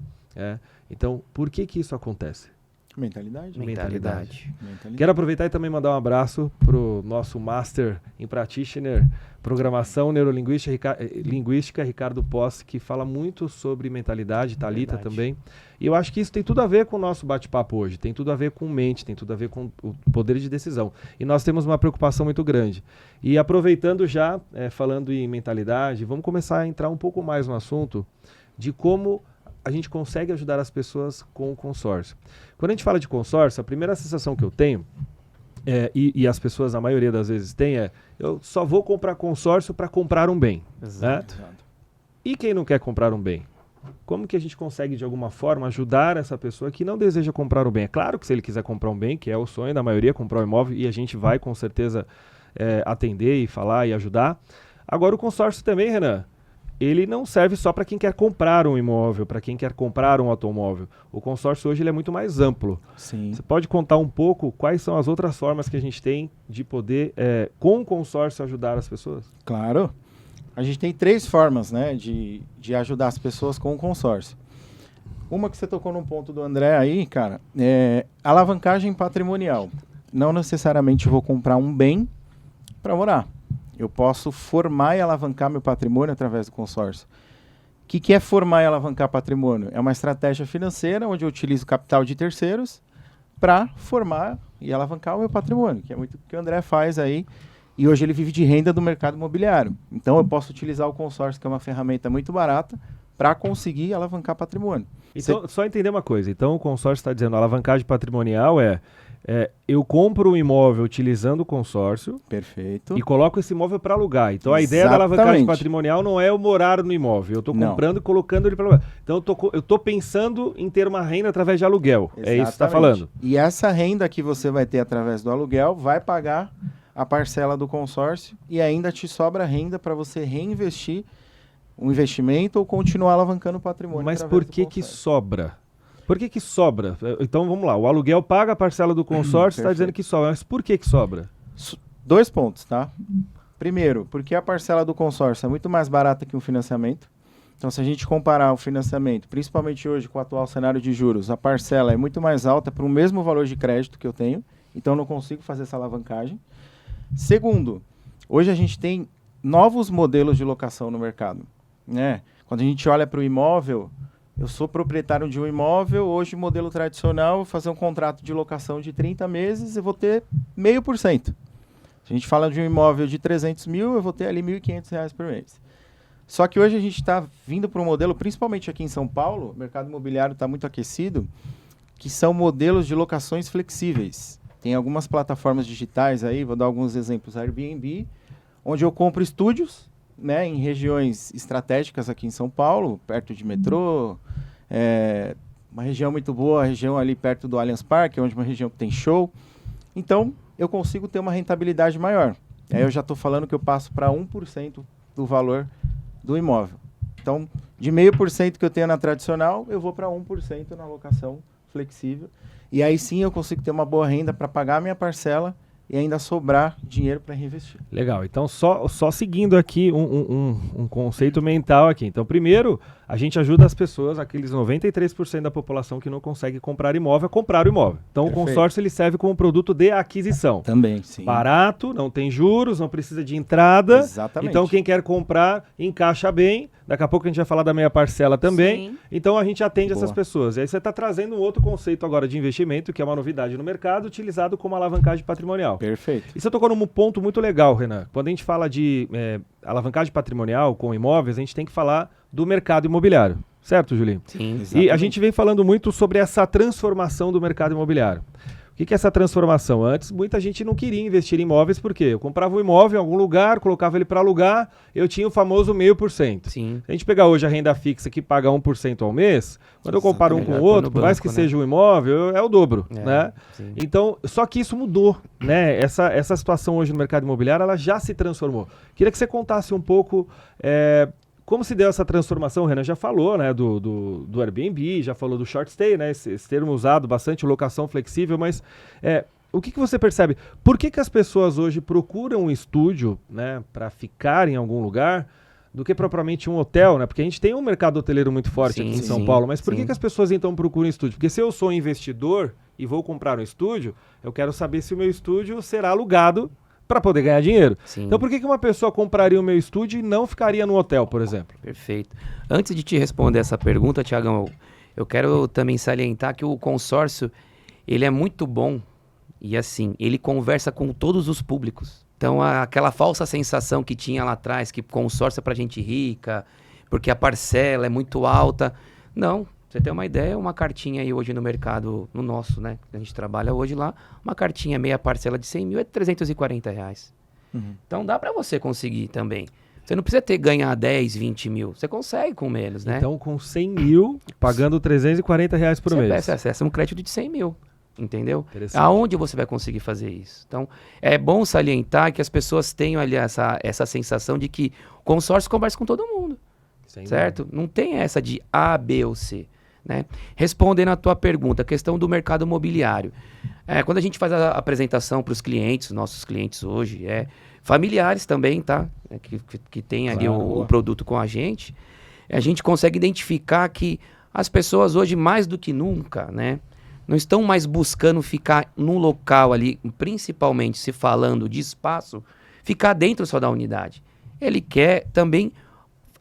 Então, por que isso acontece? Mentalidade. Quero aproveitar e também mandar um abraço para o nosso Master em Practitioner, Programação Neurolinguística, Ricardo Posse, que fala muito sobre mentalidade, Thalita também. E eu acho que isso tem tudo a ver com o nosso bate-papo hoje, tem tudo a ver com mente, tem tudo a ver com o poder de decisão. E nós temos uma preocupação muito grande. E aproveitando já, falando em mentalidade, vamos começar a entrar um pouco mais no assunto de como a gente consegue ajudar as pessoas com o consórcio. Quando a gente fala de consórcio, a primeira sensação que eu tenho, e as pessoas, a maioria das vezes tem, eu só vou comprar consórcio para comprar um bem. Exato. Né? E quem não quer comprar um bem? Como que a gente consegue, de alguma forma, ajudar essa pessoa que não deseja comprar um bem? É claro que se ele quiser comprar um bem, que é o sonho da maioria, comprar um imóvel, e a gente vai, com certeza, atender e falar e ajudar. Agora, o consórcio também, Renan, ele não serve só para quem quer comprar um imóvel, para quem quer comprar um automóvel. O consórcio hoje ele é muito mais amplo. Sim. Você pode contar um pouco quais são as outras formas que a gente tem de poder, com o consórcio, ajudar as pessoas? Claro. A gente tem 3 formas, né, de ajudar as pessoas com o consórcio. Uma que você tocou num ponto do André aí, cara, é alavancagem patrimonial. Não necessariamente vou comprar um bem para morar. Eu posso formar e alavancar meu patrimônio através do consórcio. O que é formar e alavancar patrimônio? É uma estratégia financeira onde eu utilizo capital de terceiros para formar e alavancar o meu patrimônio, que é muito o que o André faz aí. E hoje ele vive de renda do mercado imobiliário. Então eu posso utilizar o consórcio, que é uma ferramenta muito barata, para conseguir alavancar patrimônio. Então, só entender uma coisa. Então o consórcio está dizendo alavancagem patrimonial eu compro um imóvel utilizando o consórcio. Perfeito. E coloco esse imóvel para alugar. Então a ideia da alavancagem patrimonial não é eu morar no imóvel. Eu estou comprando e colocando ele para alugar. Então eu estou pensando em ter uma renda através de aluguel. Exatamente. É isso que você está falando. E essa renda que você vai ter através do aluguel vai pagar a parcela do consórcio e ainda te sobra renda para você reinvestir um investimento ou continuar alavancando o patrimônio. Mas por que sobra? Por que sobra? Então vamos lá, o aluguel paga a parcela do consórcio, está dizendo que sobra, mas por que sobra? 2 pontos, tá? Primeiro, porque a parcela do consórcio é muito mais barata que um financiamento. Então se a gente comparar o financiamento, principalmente hoje com o atual cenário de juros, a parcela é muito mais alta para o mesmo valor de crédito que eu tenho, então eu não consigo fazer essa alavancagem. Segundo, hoje a gente tem novos modelos de locação no mercado, né? Quando a gente olha para o imóvel, eu sou proprietário de um imóvel, hoje modelo tradicional, vou fazer um contrato de locação de 30 meses, eu vou ter 0,5%. Se a gente fala de um imóvel de 300 mil, eu vou ter ali R$ 1.500 por mês. Só que hoje a gente está vindo para um modelo, principalmente aqui em São Paulo, o mercado imobiliário está muito aquecido, que são modelos de locações flexíveis. Tem algumas plataformas digitais aí, vou dar alguns exemplos, Airbnb, onde eu compro estúdios, né, em regiões estratégicas aqui em São Paulo, perto de metrô, uma região muito boa, a região ali perto do Allianz Parque, onde uma região que tem show. Então, eu consigo ter uma rentabilidade maior. Aí eu já estou falando que eu passo para 1% do valor do imóvel. Então, de 0,5% que eu tenho na tradicional, eu vou para 1% na locação flexível. E aí sim eu consigo ter uma boa renda para pagar a minha parcela e ainda sobrar dinheiro para reinvestir. Legal, então só seguindo aqui um conceito mental aqui. Então, primeiro, a gente ajuda as pessoas, aqueles 93% da população que não consegue comprar imóvel, a comprar o imóvel. Então, Perfeito. o consórcio ele serve como produto de aquisição. Também, sim. Barato, não tem juros, não precisa de entrada. Exatamente. Então, quem quer comprar, encaixa bem. Daqui a pouco a gente vai falar da meia parcela também. Sim. Então, a gente atende Boa. essas pessoas. E aí você está trazendo um outro conceito agora de investimento, que é uma novidade no mercado, utilizado como alavancagem patrimonial. Perfeito. E você tocou num ponto muito legal, Renan. Quando a gente fala de alavancagem patrimonial com imóveis, a gente tem que falar do mercado imobiliário. Certo, Julinho? Sim. Exatamente. E a gente vem falando muito sobre essa transformação do mercado imobiliário. O que é essa transformação? Antes, muita gente não queria investir em imóveis, porque eu comprava um imóvel em algum lugar, colocava ele para alugar, eu tinha o famoso 0,5%. Sim. Se a gente pegar hoje a renda fixa que paga 1% ao mês, quando eu comparo um com o outro, por mais que seja um imóvel, é o dobro, né? Sim. Então, só que isso mudou, né? Essa situação hoje no mercado imobiliário, ela já se transformou. Queria que você contasse um pouco como se deu essa transformação. O Renan já falou, né, do Airbnb, já falou do short stay, né, esse termo usado bastante, locação flexível, mas o que você percebe? Por que as pessoas hoje procuram um estúdio, né, para ficar em algum lugar, do que propriamente um hotel, né? Porque a gente tem um mercado hoteleiro muito forte aqui em São Paulo, mas por que as pessoas então procuram estúdio? Porque se eu sou investidor e vou comprar um estúdio, eu quero saber se o meu estúdio será alugado para poder ganhar dinheiro. Sim. Então por que uma pessoa compraria o meu estúdio e não ficaria no hotel, por exemplo? Perfeito. Antes de te responder essa pergunta, Tiagão, eu quero também salientar que o consórcio, ele é muito bom e assim, ele conversa com todos os públicos. Então aquela falsa sensação que tinha lá atrás, que consórcio é para gente rica, porque a parcela é muito alta. Não. Você tem uma ideia, uma cartinha aí hoje no mercado, no nosso, né? A gente trabalha hoje lá, uma cartinha meia parcela de 100 mil é R$340. Uhum. Então dá para você conseguir também. Você não precisa ganhar 10, 20 mil. Você consegue com menos, né? Então com 100 mil, pagando R$340 por mês. Você acessa um crédito de 100 mil, entendeu? Interessante. Aonde você vai conseguir fazer isso? Então é bom salientar que as pessoas tenham ali essa sensação de que o consórcio conversa com todo mundo, certo? Não tem essa de A, B ou C. Né? Respondendo a tua pergunta, a questão do mercado imobiliário. Quando a gente faz a apresentação para os clientes, nossos clientes hoje, familiares também, tá? Que tem ali o produto com a gente consegue identificar que as pessoas hoje, mais do que nunca, né, não estão mais buscando ficar num local ali, principalmente se falando de espaço, ficar dentro só da unidade. Ele quer também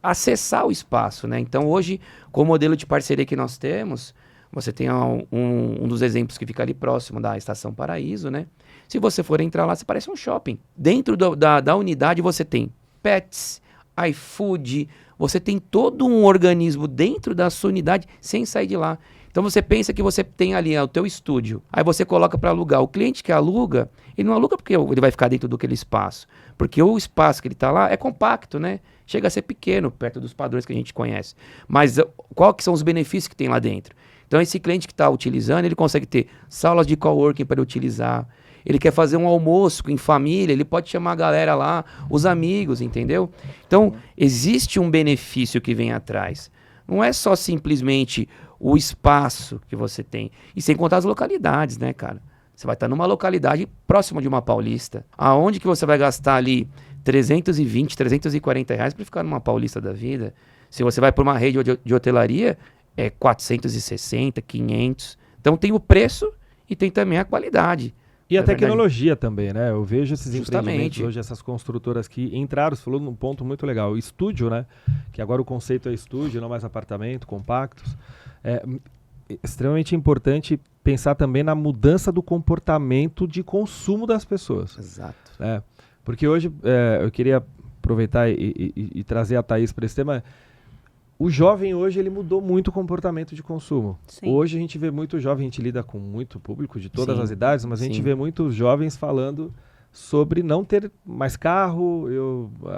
acessar o espaço, né? Então hoje, com o modelo de parceria que nós temos, você tem um dos exemplos que fica ali próximo da Estação Paraíso, né? Se você for entrar lá, você parece um shopping. Dentro da unidade você tem pets, iFood, você tem todo um organismo dentro da sua unidade sem sair de lá. Então você pensa que você tem ali o teu estúdio, aí você coloca para alugar. O cliente que aluga, ele não aluga porque ele vai ficar dentro daquele espaço, porque o espaço que ele está lá é compacto, né? Chega a ser pequeno, perto dos padrões que a gente conhece. Mas qual que são os benefícios que tem lá dentro? Então esse cliente que está utilizando, ele consegue ter salas de coworking para ele utilizar. Ele quer fazer um almoço em família, ele pode chamar a galera lá, os amigos, entendeu? Então existe um benefício que vem atrás. Não é só simplesmente o espaço que você tem. E sem contar as localidades, né, cara? Você vai estar numa localidade próxima de uma Paulista. Aonde que você vai gastar ali R$320, R$340 para ficar numa Paulista da vida? Se você vai para uma rede de hotelaria, é 460, 500. Então tem o preço e tem também a qualidade. E a tecnologia também, né? Eu vejo esses Justamente. empreendimentos hoje, essas construtoras que entraram, você falou num ponto muito legal, o estúdio, né? Que agora o conceito é estúdio, não mais apartamento, compactos. É extremamente importante pensar também na mudança do comportamento de consumo das pessoas. Exato. Né? Porque hoje, eu queria aproveitar e trazer a Thaís para esse tema. O jovem hoje, ele mudou muito o comportamento de consumo. Sim. Hoje a gente vê muito jovem, a gente lida com muito público de todas Sim, as idades, mas a gente sim. vê muitos jovens falando sobre não ter mais carro,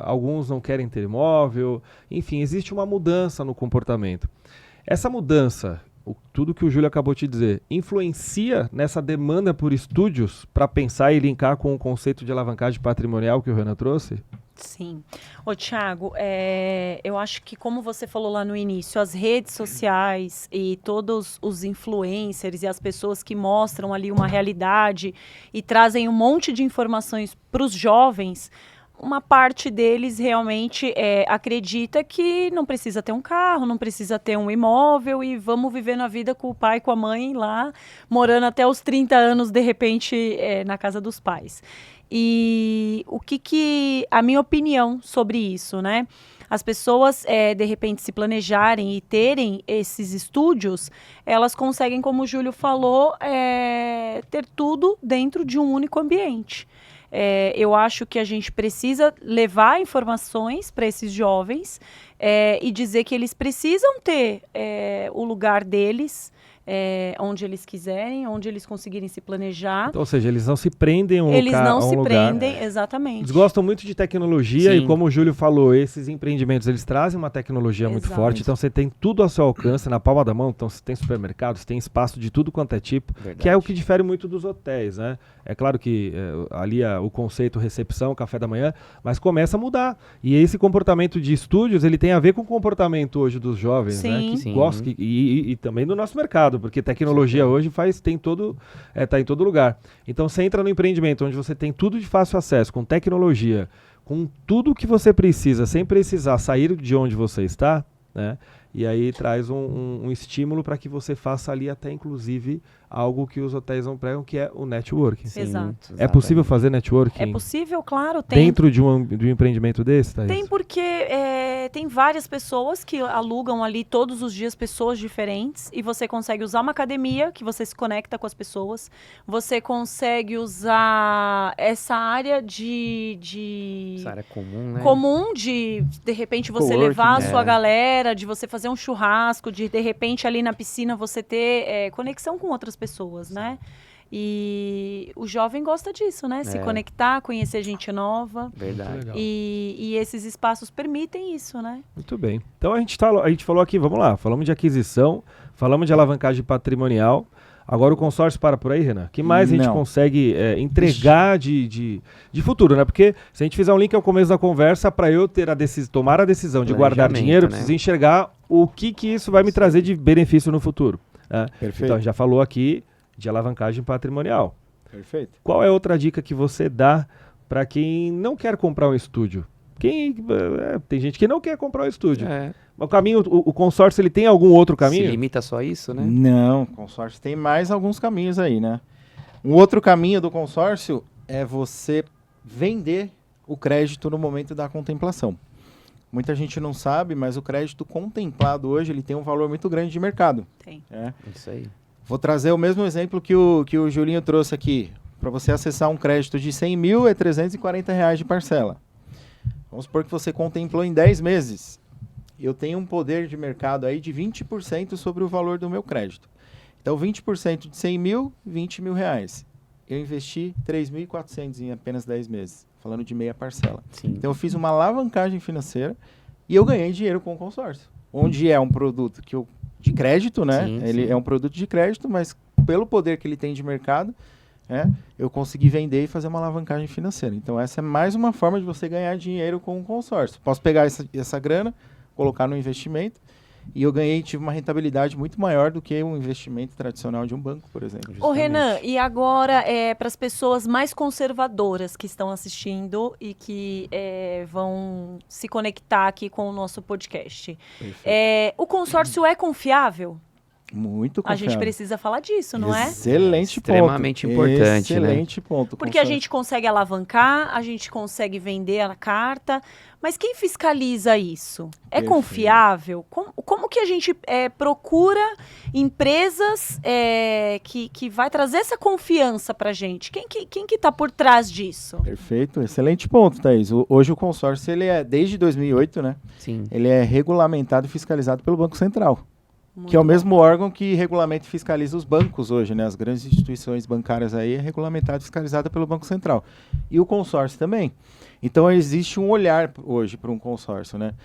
alguns não querem ter imóvel, enfim, existe uma mudança no comportamento. Essa mudança tudo que o Júlio acabou de dizer, influencia nessa demanda por estúdios para pensar e linkar com o conceito de alavancagem patrimonial que o Renan trouxe? Sim. Ô, Thiago, eu acho que, como você falou lá no início, as redes sociais e todos os influencers e as pessoas que mostram ali uma realidade e trazem um monte de informações para os jovens, uma parte deles realmente acredita que não precisa ter um carro, não precisa ter um imóvel e vamos vivendo a vida com o pai e com a mãe lá, morando até os 30 anos, de repente, na casa dos pais. E a minha opinião sobre isso, né? As pessoas, de repente, se planejarem e terem esses estúdios, elas conseguem, como o Júlio falou, ter tudo dentro de um único ambiente. Eu acho que a gente precisa levar informações para esses jovens e dizer que eles precisam ter o lugar deles, onde eles quiserem, onde eles conseguirem se planejar. Então, ou seja, eles não se prendem a um lugar. Eles não se prendem, exatamente. Eles gostam muito de tecnologia. Sim. E como o Júlio falou, esses empreendimentos, eles trazem uma tecnologia muito Exato. forte, então você tem tudo ao seu alcance, na palma da mão, então você tem supermercados, tem espaço de tudo quanto é tipo, Verdade. que é o que difere muito dos hotéis, né? É claro que ali o conceito recepção, café da manhã, mas começa a mudar. E esse comportamento de estúdios, ele tem a ver com o comportamento hoje dos jovens, né? Sim. Que Sim. gostam, e também do nosso mercado, porque tecnologia hoje tá em todo lugar. Então você entra no empreendimento onde você tem tudo de fácil acesso, com tecnologia, com tudo que você precisa, sem precisar sair de onde você está, né? E aí traz um estímulo para que você faça ali até, inclusive, algo que os hotéis não pregam, que é o networking. Sim, Exato. É possível fazer networking É possível, claro. Tem. dentro de um empreendimento desse, Thaís? Tem porque tem várias pessoas que alugam ali todos os dias pessoas diferentes e você consegue usar uma academia que você se conecta com as pessoas. Você consegue usar essa área Essa área comum, né? comum de repente você Coworking, levar a né? sua galera, de você fazer um churrasco, de repente ali na piscina você ter conexão com outras pessoas, né? E o jovem gosta disso, né? Se conectar, conhecer gente nova. Verdade. Legal. E esses espaços permitem isso, né? Muito bem. Então a gente falou aqui, vamos lá, falamos de aquisição, falamos de alavancagem patrimonial. Agora o consórcio para por aí, Renan. O que mais a gente Não. consegue entregar de futuro, né? Porque se a gente fizer um link ao começo da conversa, para eu tomar a decisão de guardar Planejamento, dinheiro, eu né? preciso enxergar o que isso vai me trazer de benefício no futuro, né? Perfeito. Então, a gente já falou aqui de alavancagem patrimonial. Perfeito. Qual é outra dica que você dá para quem não quer comprar um estúdio? Tem gente que não quer comprar um estúdio. O caminho, o consórcio, ele tem algum outro caminho? Se limita só a isso, né? Não, consórcio tem mais alguns caminhos aí, né? Um outro caminho do consórcio é você vender o crédito no momento da contemplação. Muita gente não sabe, mas o crédito contemplado hoje ele tem um valor muito grande de mercado. Tem. Isso aí. Vou trazer o mesmo exemplo que o Julinho trouxe aqui. Para você acessar um crédito de 100 mil é R$340 de parcela. Vamos supor que você contemplou em 10 meses. Eu tenho um poder de mercado aí de 20% sobre o valor do meu crédito. Então, 20% de 100 mil, 20 mil reais. Eu investi 3.400 em apenas 10 meses, falando de meia parcela. Sim. Então, eu fiz uma alavancagem financeira e eu ganhei dinheiro com o consórcio. Onde é um produto de crédito, né? Sim, Ele sim. é um produto de crédito, mas pelo poder que ele tem de mercado, eu consegui vender e fazer uma alavancagem financeira. Então, essa é mais uma forma de você ganhar dinheiro com o consórcio. Posso pegar essa grana, colocar no investimento, e eu tive uma rentabilidade muito maior do que um investimento tradicional de um banco, por exemplo. Ô, Renan, e agora para as pessoas mais conservadoras que estão assistindo e que vão se conectar aqui com o nosso podcast. O consórcio é confiável? Muito A gente confiável. precisa falar disso, não é? Excelente ponto. Extremamente importante, né? Excelente ponto. Porque a gente consegue alavancar, a gente consegue vender a carta, mas quem fiscaliza isso? É Perfeito. confiável? Como que a gente procura empresas que vai trazer essa confiança para a gente? Quem que está por trás disso? Perfeito, excelente ponto, Thaís. Hoje o consórcio, ele desde 2008, né? Sim. Ele é regulamentado e fiscalizado pelo Banco Central. Muito Que é o bom. mesmo órgão que regulamenta e fiscaliza os bancos hoje, né? As grandes instituições bancárias aí é regulamentado e fiscalizada pelo Banco Central. E o consórcio também. Então existe um olhar hoje para um consórcio, né?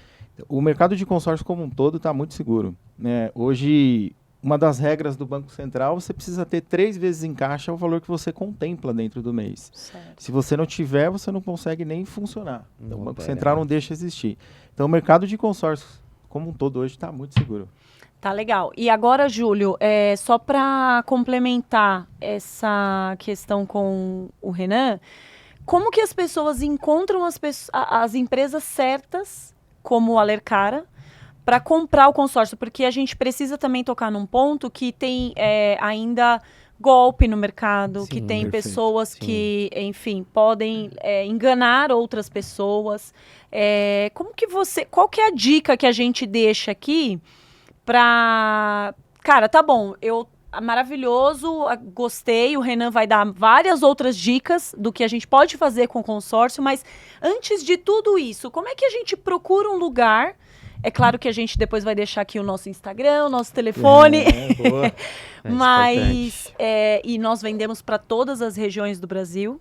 O mercado de consórcio como um todo está muito seguro, né? Hoje uma das regras do Banco Central, você precisa ter 3 vezes em caixa o valor que você contempla dentro do mês. Certo. Se você não tiver, você não consegue nem funcionar. Então, o Banco opera, Central não deixa existir. Então, o mercado de consórcios, como um todo, hoje está muito seguro. Tá legal. E agora, Júlio, só para complementar essa questão com o Renan, como que as pessoas encontram as empresas certas, como o Alercara, para comprar o consórcio? Porque a gente precisa também tocar num ponto que tem ainda golpe no mercado, que Sim, tem perfeito. pessoas Sim. que, enfim, podem enganar outras pessoas. Qual que é a dica que a gente deixa aqui para... Cara, tá bom, maravilhoso, gostei, o Renan vai dar várias outras dicas do que a gente pode fazer com o consórcio, mas antes de tudo isso, como é que a gente procura um lugar? É claro que a gente depois vai deixar aqui o nosso Instagram, o nosso telefone, Boa. mas e nós vendemos para todas as regiões do Brasil.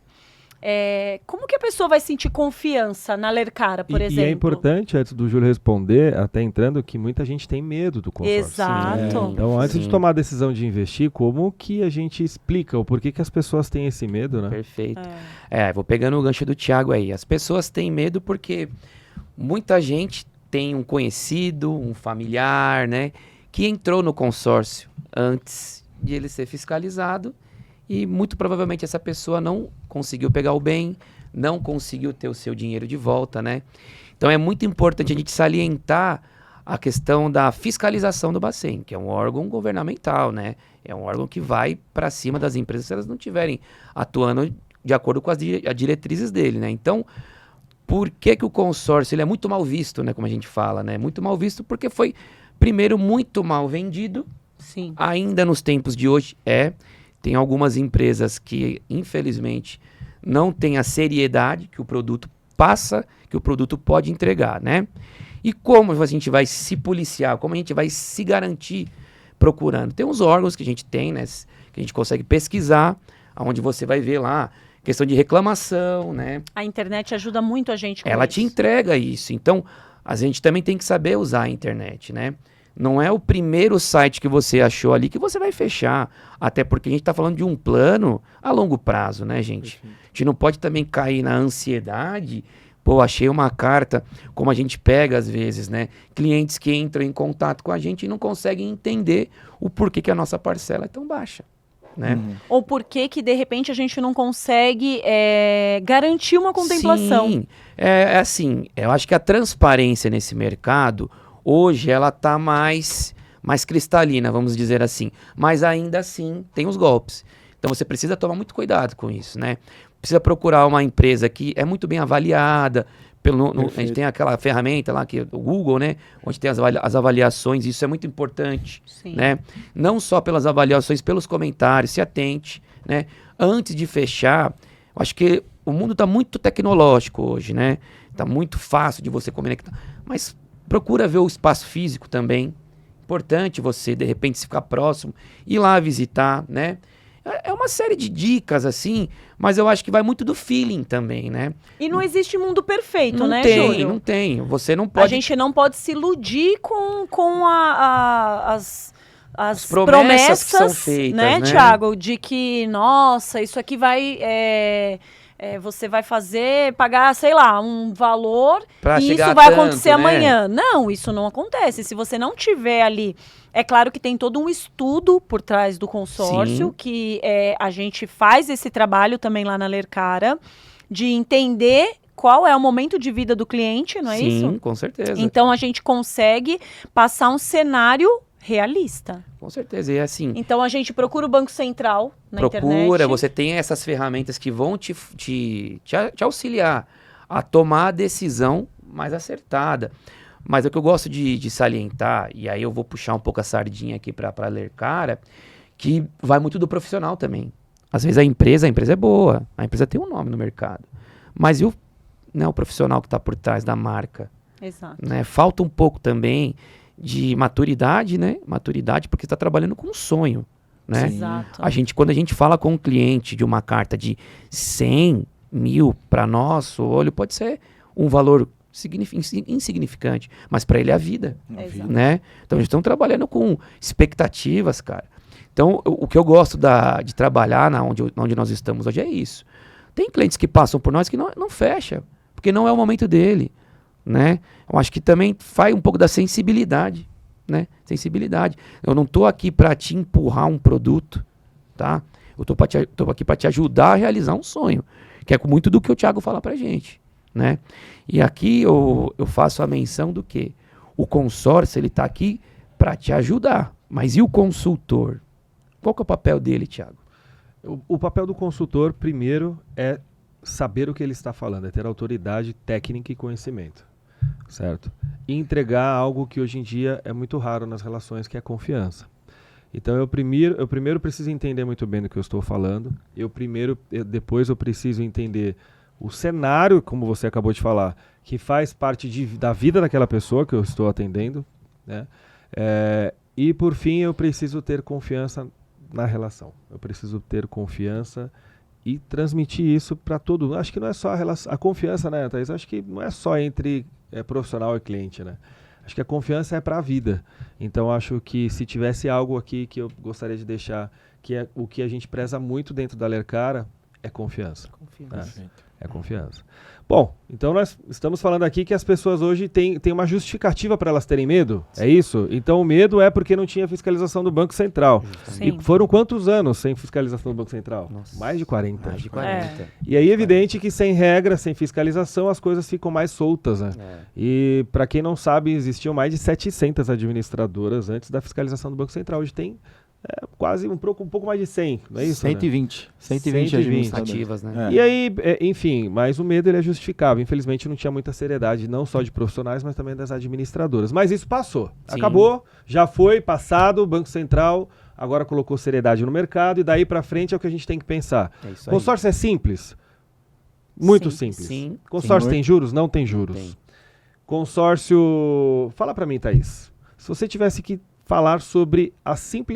Como que a pessoa vai sentir confiança na Alercara, por exemplo? E é importante, antes do Júlio responder, até entrando, que muita gente tem medo do consórcio. Exato. Então, antes Sim. de tomar a decisão de investir, como que a gente explica o porquê que as pessoas têm esse medo, né? Perfeito. Vou pegando o gancho do Thiago aí. As pessoas têm medo porque muita gente tem um conhecido, um familiar, né, que entrou no consórcio antes de ele ser fiscalizado e muito provavelmente essa pessoa não conseguiu pegar o bem, não conseguiu ter o seu dinheiro de volta, né? Então é muito importante a gente salientar a questão da fiscalização do Bacen, que é um órgão governamental, né? É um órgão que vai para cima das empresas se elas não estiverem atuando de acordo com as diretrizes dele, né? Então, por que o consórcio ele é muito mal visto, né? Como a gente fala, né? Muito mal visto porque foi, primeiro, muito mal vendido. Sim. Ainda nos tempos de hoje tem algumas empresas que, infelizmente, não têm a seriedade que o produto passa, que o produto pode entregar, né? E como a gente vai se policiar, como a gente vai se garantir procurando? Tem uns órgãos que a gente tem, né? Que a gente consegue pesquisar, onde você vai ver lá questão de reclamação, né? A internet ajuda muito a gente com Ela isso. te entrega isso. Então, a gente também tem que saber usar a internet, né? Não é o primeiro site que você achou ali que você vai fechar. Até porque a gente está falando de um plano a longo prazo, né, gente? A gente não pode também cair na ansiedade. Pô, achei uma carta, como a gente pega às vezes, né? Clientes que entram em contato com a gente e não conseguem entender o porquê que a nossa parcela é tão baixa, né? Ou por que de repente a gente não consegue garantir uma contemplação. Sim, assim, eu acho que a transparência nesse mercado, hoje, ela tá mais cristalina, vamos dizer assim. Mas ainda assim, tem os golpes. Então, você precisa tomar muito cuidado com isso, né? Precisa procurar uma empresa que é muito bem avaliada. A gente tem aquela ferramenta lá, que é o Google, né? Onde tem as avaliações, isso é muito importante, Sim. né? Não só pelas avaliações, pelos comentários, se atente, né? Antes de fechar, eu acho que o mundo está muito tecnológico hoje, né? Está muito fácil de você conectar. Mas procura ver o espaço físico também. Importante você, de repente, se ficar próximo, ir lá visitar, né? É uma série de dicas, assim, mas eu acho que vai muito do feeling também, né? E não existe mundo perfeito, Não né, tem, Júlio? não tem. Você não pode... A gente não pode se iludir com as promessas que são feitas, né, né? Thiago? De que, nossa, isso aqui vai... você vai pagar, sei lá, um valor Pra e chegar isso a vai tanto, acontecer né? amanhã. Não, isso não acontece. Se você não tiver ali... É claro que tem todo um estudo por trás do consórcio, Sim. que a gente faz esse trabalho também lá na Alercara, de entender qual é o momento de vida do cliente, não é Sim, isso? com certeza. Então a gente consegue passar um cenário realista. Com certeza. E assim, Então a gente procura o Banco Central na internet. procura, você tem essas ferramentas que vão te auxiliar a tomar a decisão mais acertada. Mas o que eu gosto de salientar, e aí eu vou puxar um pouco a sardinha aqui para Alercara, que vai muito do profissional também. Às vezes a empresa é boa, a empresa tem um nome no mercado. Mas e o profissional que está por trás da marca? Exato. Né? Falta um pouco também de maturidade, né? Maturidade, porque está trabalhando com um sonho, né? Exato. Quando a gente fala com um cliente de uma carta de 100 mil, para nosso olho, pode ser um valor insignificante, mas para ele é a vida, Exato. né? Então, eles estão trabalhando com expectativas, cara. Então, o que eu gosto de trabalhar onde nós estamos hoje é isso. Tem clientes que passam por nós que não fecha, porque não é o momento dele, né? Eu acho que também faz um pouco da sensibilidade, né? Sensibilidade. Eu não tô aqui para te empurrar um produto, tá? Eu tô aqui para te ajudar a realizar um sonho, que é muito do que o Thiago fala pra gente, né? E aqui eu faço a menção do que o consórcio, ele tá aqui para te ajudar. Mas e o consultor? Qual que é o papel dele, Thiago? O papel do consultor, primeiro, é saber o que ele está falando, é ter autoridade técnica e conhecimento, certo? E entregar algo que hoje em dia é muito raro nas relações, que é confiança. Então, eu primeiro preciso entender muito bem do que eu estou falando, depois eu preciso entender o cenário, como você acabou de falar, que faz parte da vida daquela pessoa que eu estou atendendo, né? E, por fim, eu preciso ter confiança na relação. Eu preciso ter confiança e transmitir isso para todo mundo. Acho que não é só a confiança, né, Thaís? Acho que não é só entre profissional e cliente, né? Acho que a confiança é para a vida. Então, acho que se tivesse algo aqui que eu gostaria de deixar, que é o que a gente preza muito dentro da Alercara, é confiança. É confiança. Bom, então nós estamos falando aqui que as pessoas hoje têm uma justificativa para elas terem medo, é isso? Então o medo é porque não tinha fiscalização do Banco Central. Sim. E foram quantos anos sem fiscalização do Banco Central? Nossa. Mais de 40. Mais de 40. E aí é evidente que sem regra, sem fiscalização, as coisas ficam mais soltas, né? E para quem não sabe, existiam mais de 700 administradoras antes da fiscalização do Banco Central. Hoje tem quase um pouco mais de 100, não é isso? 120. Né? 120 administradoras. Ativas, né? E aí, enfim, mas o medo ele é justificável. Infelizmente não tinha muita seriedade, não só de profissionais, mas também das administradoras. Mas isso passou. Sim. Acabou, já foi, passado, o Banco Central agora colocou seriedade no mercado e daí pra frente é o que a gente tem que pensar. É isso aí. Consórcio é simples? Muito Sim. simples. Sim. Consórcio Sim. tem juros? Não tem juros. Tem. Consórcio... Fala pra mim, Thaís. Se você tivesse que falar sobre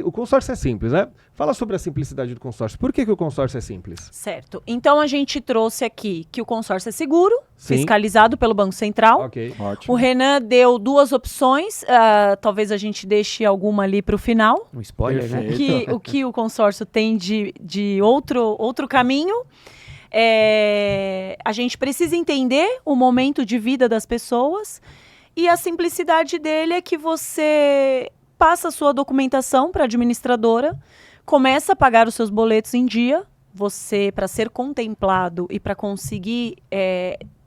o consórcio é simples, né? Fala sobre a simplicidade do consórcio. Por que o consórcio é simples? Certo. Então a gente trouxe aqui que o consórcio é seguro, Sim. fiscalizado pelo Banco Central. Ok. Ótimo. O Renan deu duas opções, talvez a gente deixe alguma ali para o final. Um spoiler, né? Perfeito. O que o consórcio tem de outro caminho. A gente precisa entender o momento de vida das pessoas e a simplicidade dele é que você passa a sua documentação para a administradora, começa a pagar os seus boletos em dia, você, para ser contemplado e para conseguir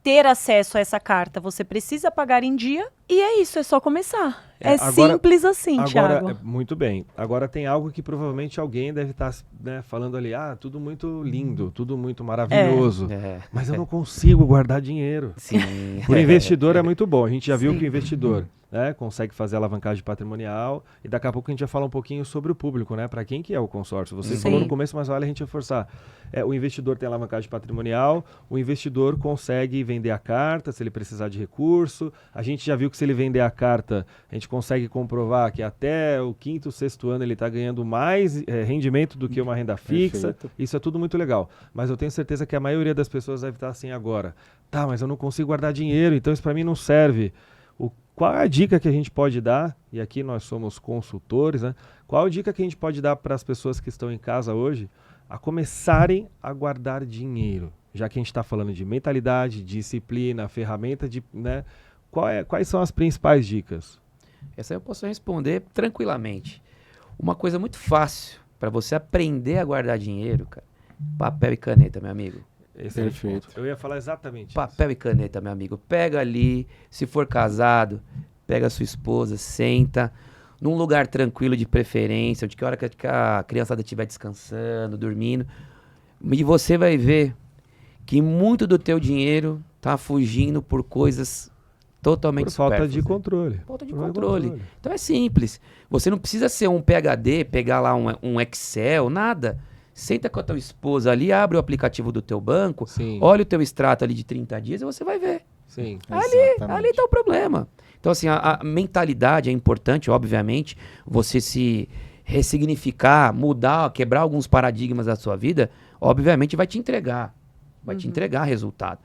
ter acesso a essa carta, você precisa pagar em dia e é isso, é só começar. Agora, simples assim, Thiago. Muito bem. Agora tem algo que provavelmente alguém deve estar falando ali, tudo muito lindo, tudo muito maravilhoso, mas eu não consigo guardar dinheiro. Sim. O investidor é muito bom, a gente já viu Sim. que o investidor consegue fazer alavancagem patrimonial e daqui a pouco a gente vai falar um pouquinho sobre o público, né? Para quem que é o consórcio? Você Sim. falou no começo, mas vale a gente reforçar. O investidor tem alavancagem patrimonial, o investidor consegue vender a carta se ele precisar de recurso, a gente já viu que se ele vender a carta, a gente consegue comprovar que até o 5º, 6º ano ele está ganhando mais rendimento do que uma renda fixa. Perfeito. Isso é tudo muito legal. Mas eu tenho certeza que a maioria das pessoas deve estar assim agora. Tá, mas eu não consigo guardar dinheiro, então isso para mim não serve. Qual é a dica que a gente pode dar? E aqui nós somos consultores, né? Qual a dica que a gente pode dar para as pessoas que estão em casa hoje a começarem a guardar dinheiro? Já que a gente está falando de mentalidade, disciplina, ferramenta de... né? Quais são as principais dicas? Essa eu posso responder tranquilamente. Uma coisa muito fácil para você aprender a guardar dinheiro, cara. Papel e caneta, meu amigo. Excelente Perfeito. ponto. Eu ia falar exatamente Papel e caneta, meu amigo. Pega ali, se for casado, pega a sua esposa, senta num lugar tranquilo de preferência, onde que hora que a criançada estiver descansando, dormindo. E você vai ver que muito do teu dinheiro tá fugindo por coisas totalmente Por falta supérfluas, de né? controle. Falta de controle. Então é simples. Você não precisa ser um PhD, pegar lá um Excel, nada. Senta com a tua esposa ali, abre o aplicativo do teu banco, Sim. olha o teu extrato ali de 30 dias e você vai ver. Sim. Ali tá o problema. Então, assim, a mentalidade é importante, obviamente. Você se ressignificar, mudar, quebrar alguns paradigmas da sua vida, obviamente vai te entregar. Vai te entregar resultado.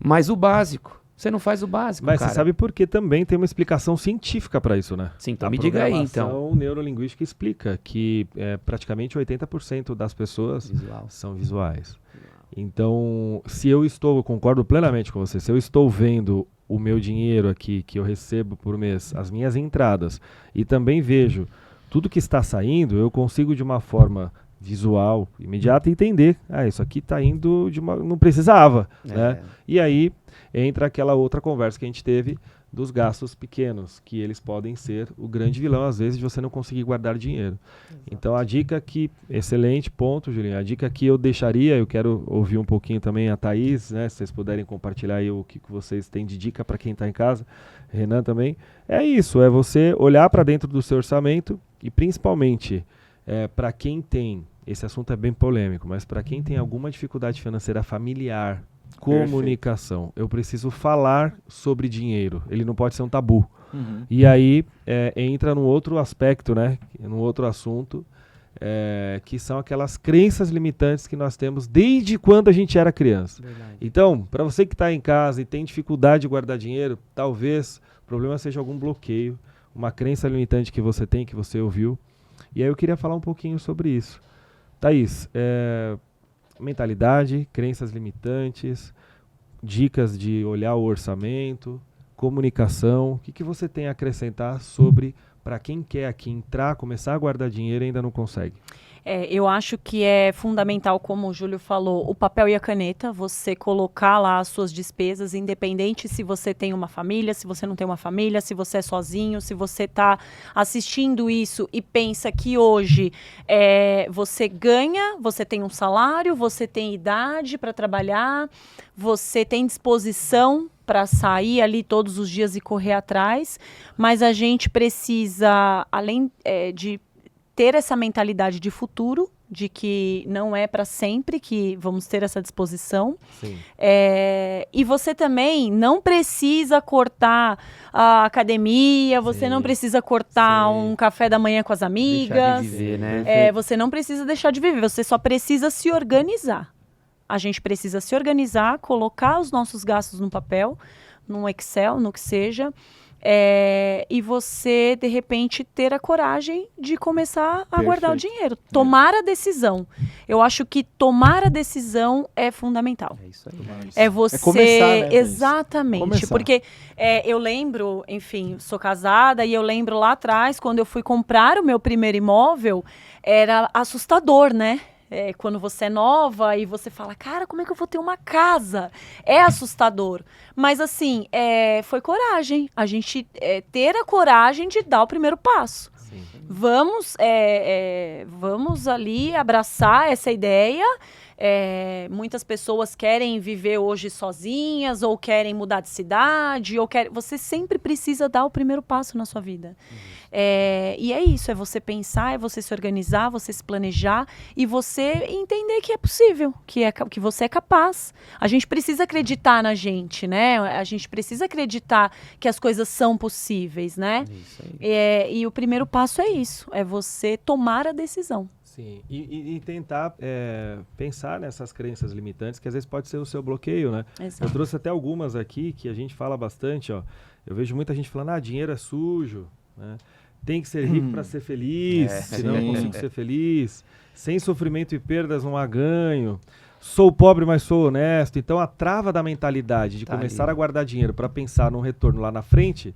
Mas o básico, Você não faz o básico, Mas cara. você sabe por que também tem uma explicação científica para isso, né? Sim, então A me diga aí, então. programação neurolinguística explica que praticamente 80% das pessoas Visual. são visuais. Então, eu concordo plenamente com você, se eu estou vendo o meu dinheiro aqui, que eu recebo por mês, as minhas entradas, e também vejo tudo que está saindo, eu consigo de uma forma visual, imediata, entender, isso aqui está indo não precisava, né? E aí entra aquela outra conversa que a gente teve dos gastos pequenos, que eles podem ser o grande vilão, às vezes, de você não conseguir guardar dinheiro. Exato. Então, a dica que, excelente ponto, Julinho, a dica que eu deixaria, eu quero ouvir um pouquinho também a Thaís, né, se vocês puderem compartilhar aí o que vocês têm de dica para quem está em casa, Renan também, é isso, é você olhar para dentro do seu orçamento e, principalmente, para quem tem, esse assunto é bem polêmico, mas para quem tem alguma dificuldade financeira familiar, comunicação. Perfeito. Eu preciso falar sobre dinheiro. Ele não pode ser um tabu. Uhum. E aí entra num outro aspecto, né? Num outro assunto, que são aquelas crenças limitantes que nós temos desde quando a gente era criança. Verdade. Então, para você que está em casa e tem dificuldade de guardar dinheiro, talvez o problema seja algum bloqueio, uma crença limitante que você tem, que você ouviu. E aí eu queria falar um pouquinho sobre isso. Thaís, mentalidade, crenças limitantes, dicas de olhar o orçamento, comunicação. O que você tem a acrescentar sobre para quem quer aqui entrar, começar a guardar dinheiro e ainda não consegue? Eu acho que é fundamental, como o Júlio falou, o papel e a caneta, você colocar lá as suas despesas, independente se você tem uma família, se você não tem uma família, se você é sozinho, se você está assistindo isso e pensa que hoje você ganha, você tem um salário, você tem idade para trabalhar, você tem disposição para sair ali todos os dias e correr atrás, mas a gente precisa, além de ter essa mentalidade de futuro, de que não é para sempre que vamos ter essa disposição. Sim. E você também não precisa cortar a academia, você Sim. não precisa cortar Sim. um café da manhã com as amigas. Deixar de viver, né? Você não precisa deixar de viver, você só precisa se organizar. A gente precisa se organizar, colocar os nossos gastos no papel, no Excel, no que seja, e você, de repente, ter a coragem de começar a guardar o dinheiro. Tomar a decisão. Eu acho que tomar a decisão é fundamental. É isso aí. É você... começar, né? Exatamente. Começar. Porque eu lembro, enfim, sou casada, e eu lembro lá atrás, quando eu fui comprar o meu primeiro imóvel, era assustador, né? Quando você é nova e você fala, cara, como é que eu vou ter uma casa? É assustador. Mas, assim, foi coragem. A gente ter a coragem de dar o primeiro passo. Sim. Vamos ali abraçar essa ideia. Muitas pessoas querem viver hoje sozinhas ou querem mudar de cidade. Você sempre precisa dar o primeiro passo na sua vida. E é isso, é você pensar, é você se organizar, você se planejar e você entender que é possível, que você é capaz. A gente precisa acreditar na gente, né? A gente precisa acreditar que as coisas são possíveis, né? Isso aí. E o primeiro passo é isso, é você tomar a decisão. Sim, e tentar pensar nessas crenças limitantes, que às vezes pode ser o seu bloqueio, né? Exato. Eu trouxe até algumas aqui que a gente fala bastante, ó. Eu vejo muita gente falando, dinheiro é sujo, né? Tem que ser rico para ser feliz, senão eu não consigo ser feliz. Sem sofrimento e perdas não há ganho. Sou pobre, mas sou honesto. Então a trava da mentalidade de começar a guardar dinheiro para pensar num retorno lá na frente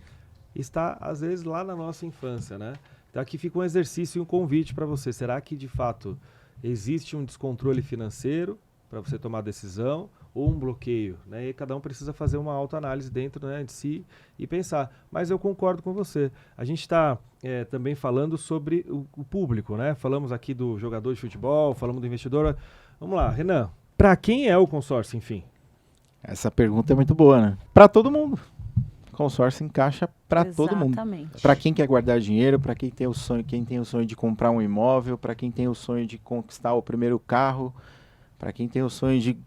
está, às vezes, lá na nossa infância, né? Então aqui fica um exercício e um convite para você. Será que, de fato, existe um descontrole financeiro para você tomar decisão ou um bloqueio, né? E cada um precisa fazer uma autoanálise dentro, né, de si e pensar. Mas eu concordo com você. A gente está também falando sobre o público, né? Falamos aqui do jogador de futebol, falamos do investidor. Vamos lá, Renan. Para quem é o consórcio, enfim? Essa pergunta é muito boa, né? Para todo mundo. O consórcio encaixa para todo mundo. Para quem quer guardar dinheiro, para quem tem o sonho de comprar um imóvel, para quem tem o sonho de conquistar o primeiro carro, para quem tem o sonho de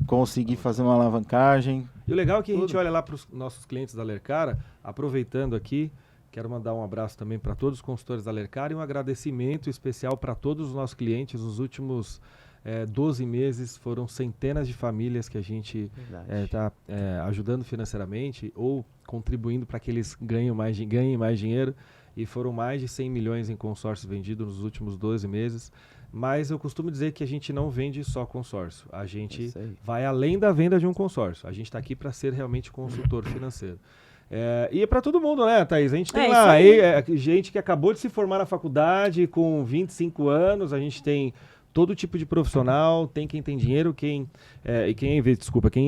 conseguir fazer uma alavancagem. E o legal é que a gente olha lá para os nossos clientes da Lercara, aproveitando aqui, quero mandar um abraço também para todos os consultores da Lercara e um agradecimento especial para todos os nossos clientes nos últimos 12 meses, foram centenas de famílias que a gente está ajudando financeiramente ou contribuindo para que eles ganhem mais dinheiro, e foram mais de 100 milhões em consórcios vendidos nos últimos 12 meses. Mas eu costumo dizer que a gente não vende só consórcio, a gente vai além da venda de um consórcio, a gente está aqui para ser realmente consultor financeiro. E é para todo mundo, né, Thaís? A gente tem lá gente que acabou de se formar na faculdade com 25 anos, a gente tem todo tipo de profissional, tem quem tem dinheiro, quem é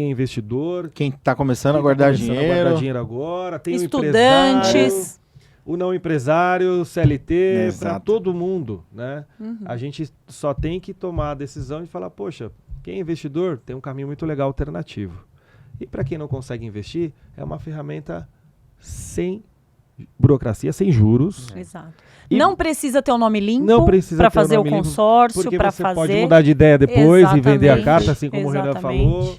investidor. Quem está começando a guardar dinheiro agora, tem estudantes. O não empresário, CLT, para todo mundo, né? A gente só tem que tomar a decisão de falar, poxa, quem é investidor tem um caminho muito legal alternativo. E para quem não consegue investir, é uma ferramenta sem burocracia, sem juros. Exato. Não precisa ter o nome limpo para fazer o consórcio, para fazer. Você pode mudar de ideia depois e vender a carta, assim como o Renan falou.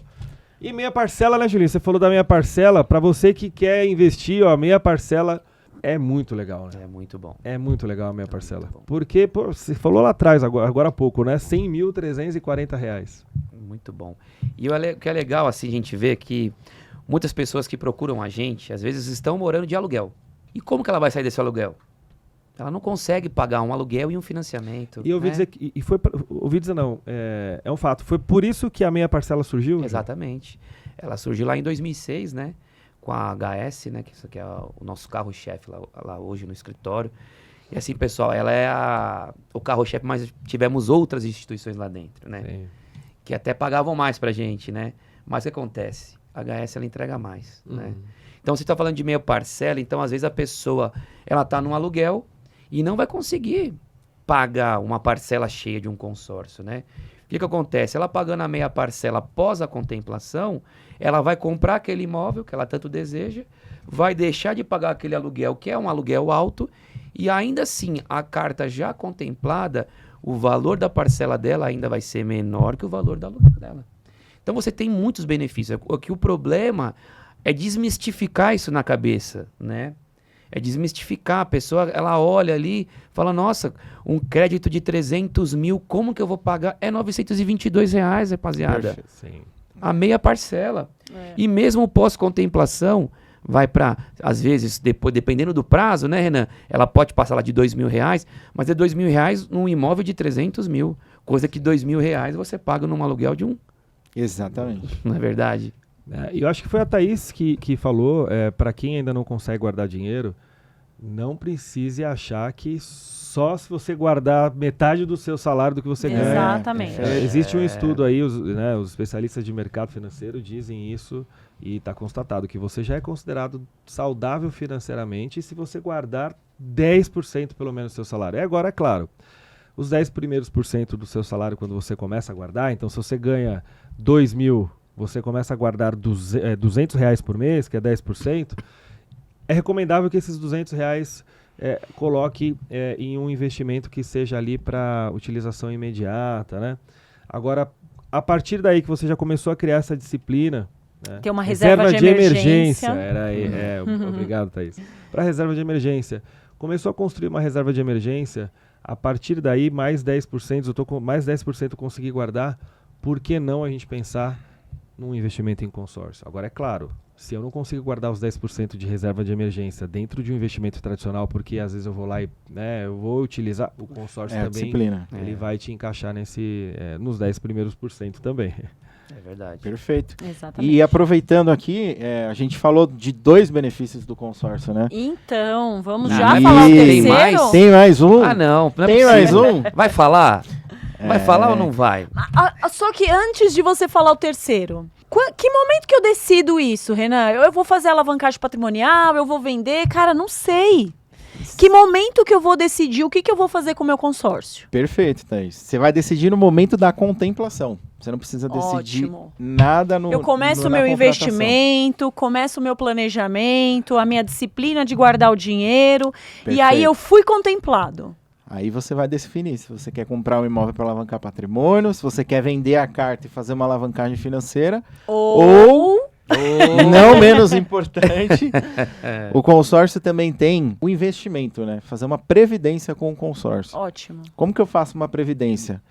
E meia parcela, né, Julinho? Você falou da meia parcela. Para você que quer investir, ó, meia parcela é muito legal, né? É muito bom. É muito legal a meia parcela. Porque, você falou lá atrás, agora há pouco, né? R$100.340. Muito bom. E o que é legal, assim, a gente vê que muitas pessoas que procuram a gente, às vezes estão morando de aluguel. E como que ela vai sair desse aluguel? Ela não consegue pagar um aluguel e um financiamento. E eu ouvi dizer que, é um fato. Foi por isso que a meia parcela surgiu? Exatamente. Ela surgiu lá em 2006, né? Com a HS, né? Que isso aqui é o nosso carro-chefe lá hoje no escritório. E assim, pessoal, ela é o carro-chefe, mas tivemos outras instituições lá dentro, né? Sim. Que até pagavam mais pra gente, né? Mas o que acontece? A HS, ela entrega mais, né? Então, você está falando de meia parcela, então, às vezes, a pessoa, ela tá num aluguel e não vai conseguir pagar uma parcela cheia de um consórcio, né? O que acontece? Ela pagando a meia parcela após a contemplação, ela vai comprar aquele imóvel que ela tanto deseja, vai deixar de pagar aquele aluguel, que é um aluguel alto, e ainda assim, a carta já contemplada, o valor da parcela dela ainda vai ser menor que o valor do aluguel dela. Então, você tem muitos benefícios. O problema é desmistificar isso na cabeça, né? É desmistificar. A pessoa, ela olha ali, fala, nossa, um crédito de 300 mil, como que eu vou pagar? É R$922, rapaziada. Sim. A meia parcela. E mesmo pós-contemplação, vai para, às vezes, depois, dependendo do prazo, né, Renan? Ela pode passar lá de R$2.000, mas é R$2.000 num imóvel de 300 mil. Coisa que R$2.000 você paga num aluguel de um. Exatamente. Não é verdade? Eu acho que foi a Thaís que falou, para quem ainda não consegue guardar dinheiro, não precise achar que só se você guardar metade do seu salário do que você ganha. Exatamente. Existe um estudo aí, os especialistas de mercado financeiro dizem isso e está constatado que você já é considerado saudável financeiramente se você guardar 10% pelo menos do seu salário. Agora, é claro, os 10 primeiros por cento do seu salário quando você começa a guardar, então se você ganha 2 mil, você começa a guardar R$200 por mês, que é 10%, é recomendável que esses R$200 coloque em um investimento que seja ali para utilização imediata, né? Agora, a partir daí que você já começou a criar essa disciplina, né? Tem uma reserva de emergência. Obrigado, Thaís. Para reserva de emergência. Começou a construir uma reserva de emergência, a partir daí, mais 10%, eu estou com mais 10% conseguir guardar, por que não a gente pensar num investimento em consórcio? Agora, é claro, se eu não consigo guardar os 10% de reserva de emergência dentro de um investimento tradicional, porque às vezes eu vou lá e eu vou utilizar o consórcio também, disciplina. Ele vai te encaixar nos 10 primeiros por cento também. É verdade. Perfeito. Exatamente. E aproveitando aqui, a gente falou de 2 benefícios do consórcio, né? Então, vamos Ah, já e falar o tem terceiro? mais? Tem mais um? Ah, não é Tem possível. mais um? Vai falar? Vai falar ou não vai? Só que antes de você falar o terceiro, que momento que eu decido isso, Renan? Eu vou fazer alavancagem patrimonial, eu vou vender? Cara, não sei. Que momento que eu vou decidir o que eu vou fazer com o meu consórcio? Perfeito, Thaís. Você vai decidir no momento da contemplação. Você não precisa decidir nada no Eu começo o meu investimento, começo o meu planejamento, a minha disciplina de guardar o dinheiro. Perfeito. E aí eu fui contemplado. Aí você vai definir se você quer comprar um imóvel para alavancar patrimônio, se você quer vender a carta e fazer uma alavancagem financeira, ou não menos importante, o consórcio também tem o investimento, né? Fazer uma previdência com o consórcio. Ótimo. Como que eu faço uma previdência?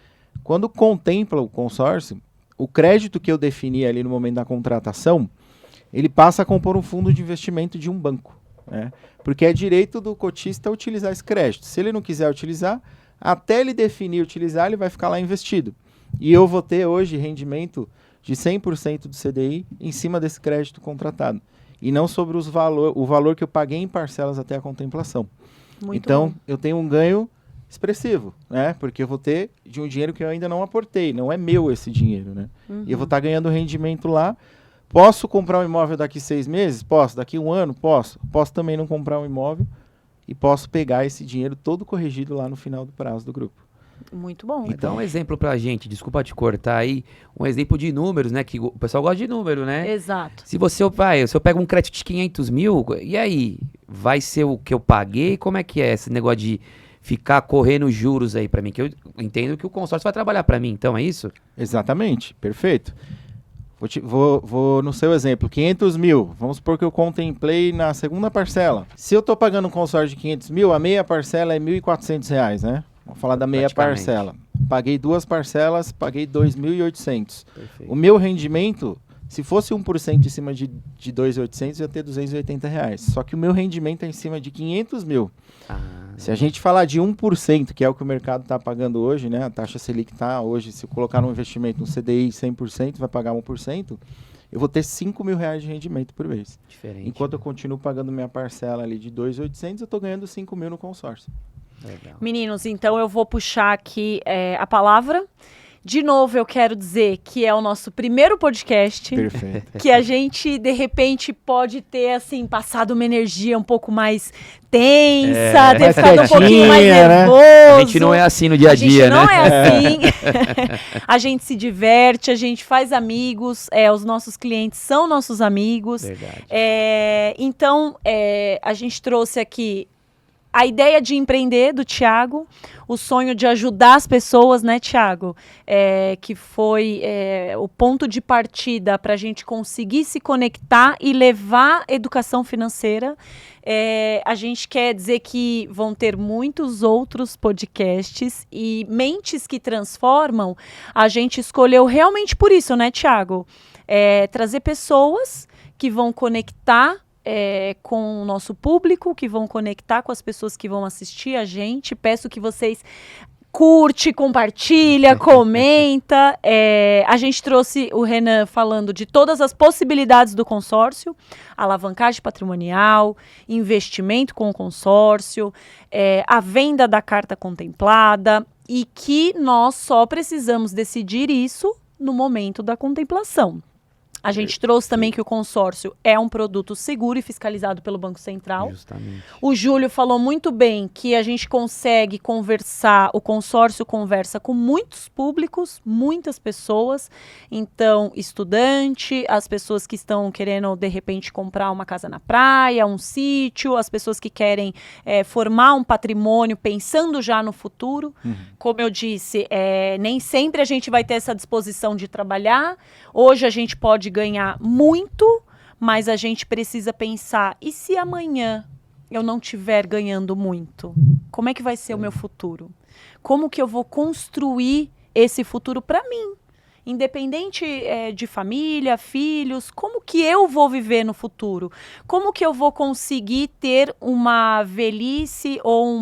Quando contempla o consórcio, o crédito que eu defini ali no momento da contratação, ele passa a compor um fundo de investimento de um banco, né? Porque é direito do cotista utilizar esse crédito. Se ele não quiser utilizar, até ele definir utilizar, ele vai ficar lá investido. E eu vou ter hoje rendimento de 100% do CDI em cima desse crédito contratado. E não sobre o valor que eu paguei em parcelas até a contemplação. Muito então, bom. eu tenho um ganho expressivo, né? Porque eu vou ter de um dinheiro que eu ainda não aportei. Não é meu esse dinheiro, né? E eu vou estar ganhando rendimento lá. Posso comprar um imóvel daqui 6 meses? Posso. Daqui 1 ano? Posso. Posso também não comprar um imóvel e posso pegar esse dinheiro todo corrigido lá no final do prazo do grupo. Muito bom. Então, um exemplo pra gente, desculpa te cortar aí, um exemplo de números, né? Que o pessoal gosta de número, né? Exato. Se eu pego um crédito de 500 mil, e aí? Vai ser o que eu paguei? Como é que é esse negócio de ficar correndo juros aí pra mim? Que eu entendo que o consórcio vai trabalhar pra mim, então é isso? Exatamente, perfeito. Vou no seu exemplo, 500 mil, vamos supor que eu contemplei na segunda parcela. Se eu estou pagando um consórcio de 500 mil, a meia parcela é R$ 1.400, né? Vamos falar da meia parcela. Paguei 2 parcelas, paguei 2.800. O meu rendimento, se fosse 1% em cima de 2.800, ia ter R$280. Só que o meu rendimento é em cima de 500 mil. Se a gente falar de 1%, que é o que o mercado está pagando hoje, né? A taxa Selic está hoje, se eu colocar um investimento no CDI 100%, vai pagar 1%, eu vou ter R$5.000 de rendimento por mês. Diferente. Enquanto eu continuo pagando minha parcela ali de 2.800, eu estou ganhando 5.000 no consórcio. Legal. Meninos, então eu vou puxar aqui a palavra. De novo, eu quero dizer que é o nosso primeiro podcast. Perfeito. Que a gente, de repente, pode ter, assim, passado uma energia um pouco mais tensa, ter mais ficado um pouquinho mais quietinha, né? nervoso. A gente não é assim no dia a dia, né? A gente não é assim. A gente se diverte, a gente faz amigos, os nossos clientes são nossos amigos. Verdade. Então, a gente trouxe aqui a ideia de empreender do Thiago, o sonho de ajudar as pessoas, né, Thiago? Que foi o ponto de partida para a gente conseguir se conectar e levar educação financeira. A gente quer dizer que vão ter muitos outros podcasts e mentes que transformam. A gente escolheu realmente por isso, né, Thiago? Trazer pessoas que vão conectar com o nosso público, que vão conectar com as pessoas que vão assistir a gente. Peço que vocês curte, compartilha, comenta. A gente trouxe o Renan falando de todas as possibilidades do consórcio, alavancagem patrimonial, investimento com o consórcio, a venda da carta contemplada, e que nós só precisamos decidir isso no momento da contemplação. A gente trouxe também que o consórcio é um produto seguro e fiscalizado pelo Banco Central. Justamente. O Júlio falou muito bem que a gente consegue conversar, o consórcio conversa com muitos públicos, muitas pessoas. Então, estudante, as pessoas que estão querendo, de repente, comprar uma casa na praia, um sítio, as pessoas que querem formar um patrimônio pensando já no futuro. Como eu disse, nem sempre a gente vai ter essa disposição de trabalhar. Hoje a gente pode ganhar muito, mas a gente precisa pensar, e se amanhã eu não estiver ganhando muito? Como é que vai ser o meu futuro? Como que eu vou construir esse futuro para mim? Independente de família, filhos, como que eu vou viver no futuro? Como que eu vou conseguir ter uma velhice ou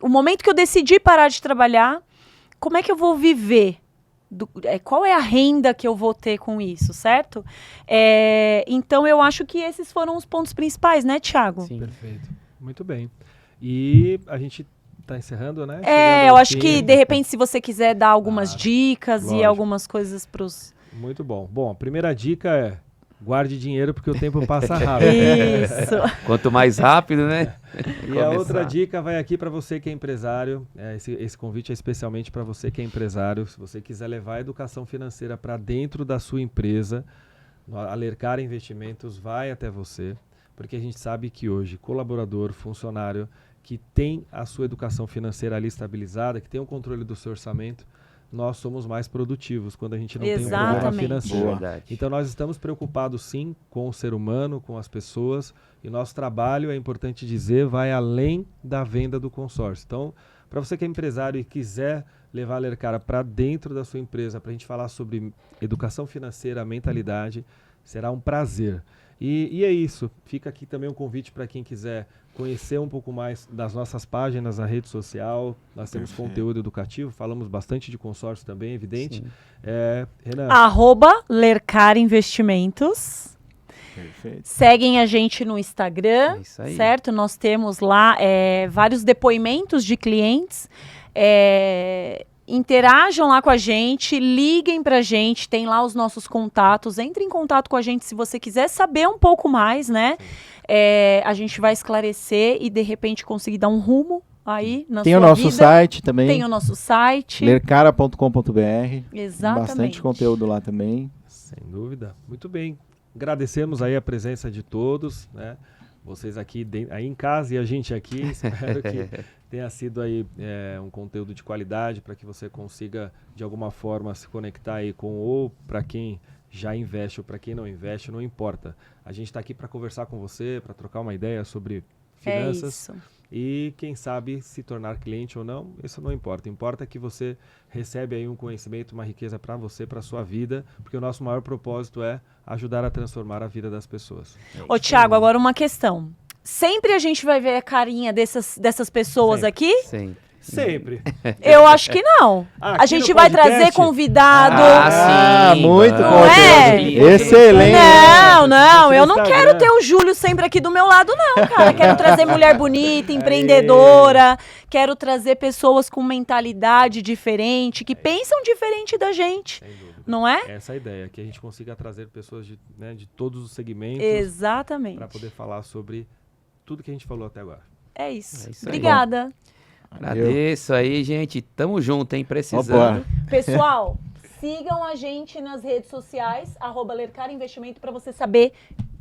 o momento que eu decidi parar de trabalhar, como é que eu vou viver? Qual é a renda que eu vou ter com isso, certo? Então, eu acho que esses foram os pontos principais, né, Thiago? Sim. Perfeito. Muito bem. E a gente está encerrando, né? Eu acho que, de repente, se você quiser dar algumas dicas lógico. e algumas coisas para os... Muito bom. Bom, a primeira dica é guarde dinheiro porque o tempo passa rápido. Isso. Quanto mais rápido, né? E a outra dica vai aqui para você que é empresário. Esse convite é especialmente para você que é empresário. Se você quiser levar a educação financeira para dentro da sua empresa, a Alercar Investimentos vai até você, porque a gente sabe que hoje colaborador, funcionário que tem a sua educação financeira ali estabilizada, que tem o controle do seu orçamento, nós somos mais produtivos quando a gente não tem um problema Exatamente. financeiro. Verdade. Então nós estamos preocupados sim com o ser humano, com as pessoas, e nosso trabalho, é importante dizer, vai além da venda do consórcio. Então, Para você que é empresário e quiser levar a Lercara para dentro da sua empresa, para a gente falar sobre educação financeira, mentalidade, será um prazer. E é isso. Fica aqui também um convite para quem quiser conhecer um pouco mais das nossas páginas na rede social. Nós temos conteúdo educativo, falamos bastante de consórcio também, evidente. Renan. @Lercara Investimentos. Perfeito. Seguem a gente no Instagram, Isso aí. certo? Nós temos lá vários depoimentos de clientes. Interajam lá com a gente, liguem pra gente, tem lá os nossos contatos, entre em contato com a gente se você quiser saber um pouco mais, né? A gente vai esclarecer e de repente conseguir dar um rumo aí na Tem sua o nosso vida. site também, Tem o nosso site. lercara.com.br. Exatamente. Bastante conteúdo lá também. Sem dúvida. Muito bem. Agradecemos aí a presença de todos, né? Vocês aqui aí em casa e a gente aqui. Espero que tenha sido aí um conteúdo de qualidade para que você consiga, de alguma forma, se conectar aí ou para quem já investe ou para quem não investe, não importa. A gente está aqui para conversar com você, para trocar uma ideia sobre finanças. É isso. E quem sabe se tornar cliente ou não, isso não importa. Importa que você recebe aí um conhecimento, uma riqueza para você, para sua vida, porque o nosso maior propósito é ajudar a transformar a vida das pessoas. Ô, Thiago, agora uma questão. Sempre a gente vai ver a carinha dessas pessoas Sempre. aqui? Sim. Sempre. Eu acho que não. Ah, A aqui gente no vai podcast? trazer convidado. Ah, sim. Muito Não conteúdo. é? Excelente. Não, eu não Instagram. quero ter o Júlio sempre aqui do meu lado, não, cara. Quero trazer mulher bonita, empreendedora. Quero trazer pessoas com mentalidade diferente, que pensam diferente da gente. Sem dúvida. Não é? Essa é a ideia, que a gente consiga trazer pessoas de todos os segmentos Exatamente. para poder falar sobre tudo que a gente falou até agora. É isso. É isso aí. Obrigada. Agradeço aí, gente. Tamo junto, hein? Precisando. Opa. Pessoal, sigam a gente nas redes sociais, @Lercara Investimento, para você saber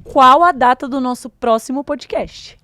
qual a data do nosso próximo podcast.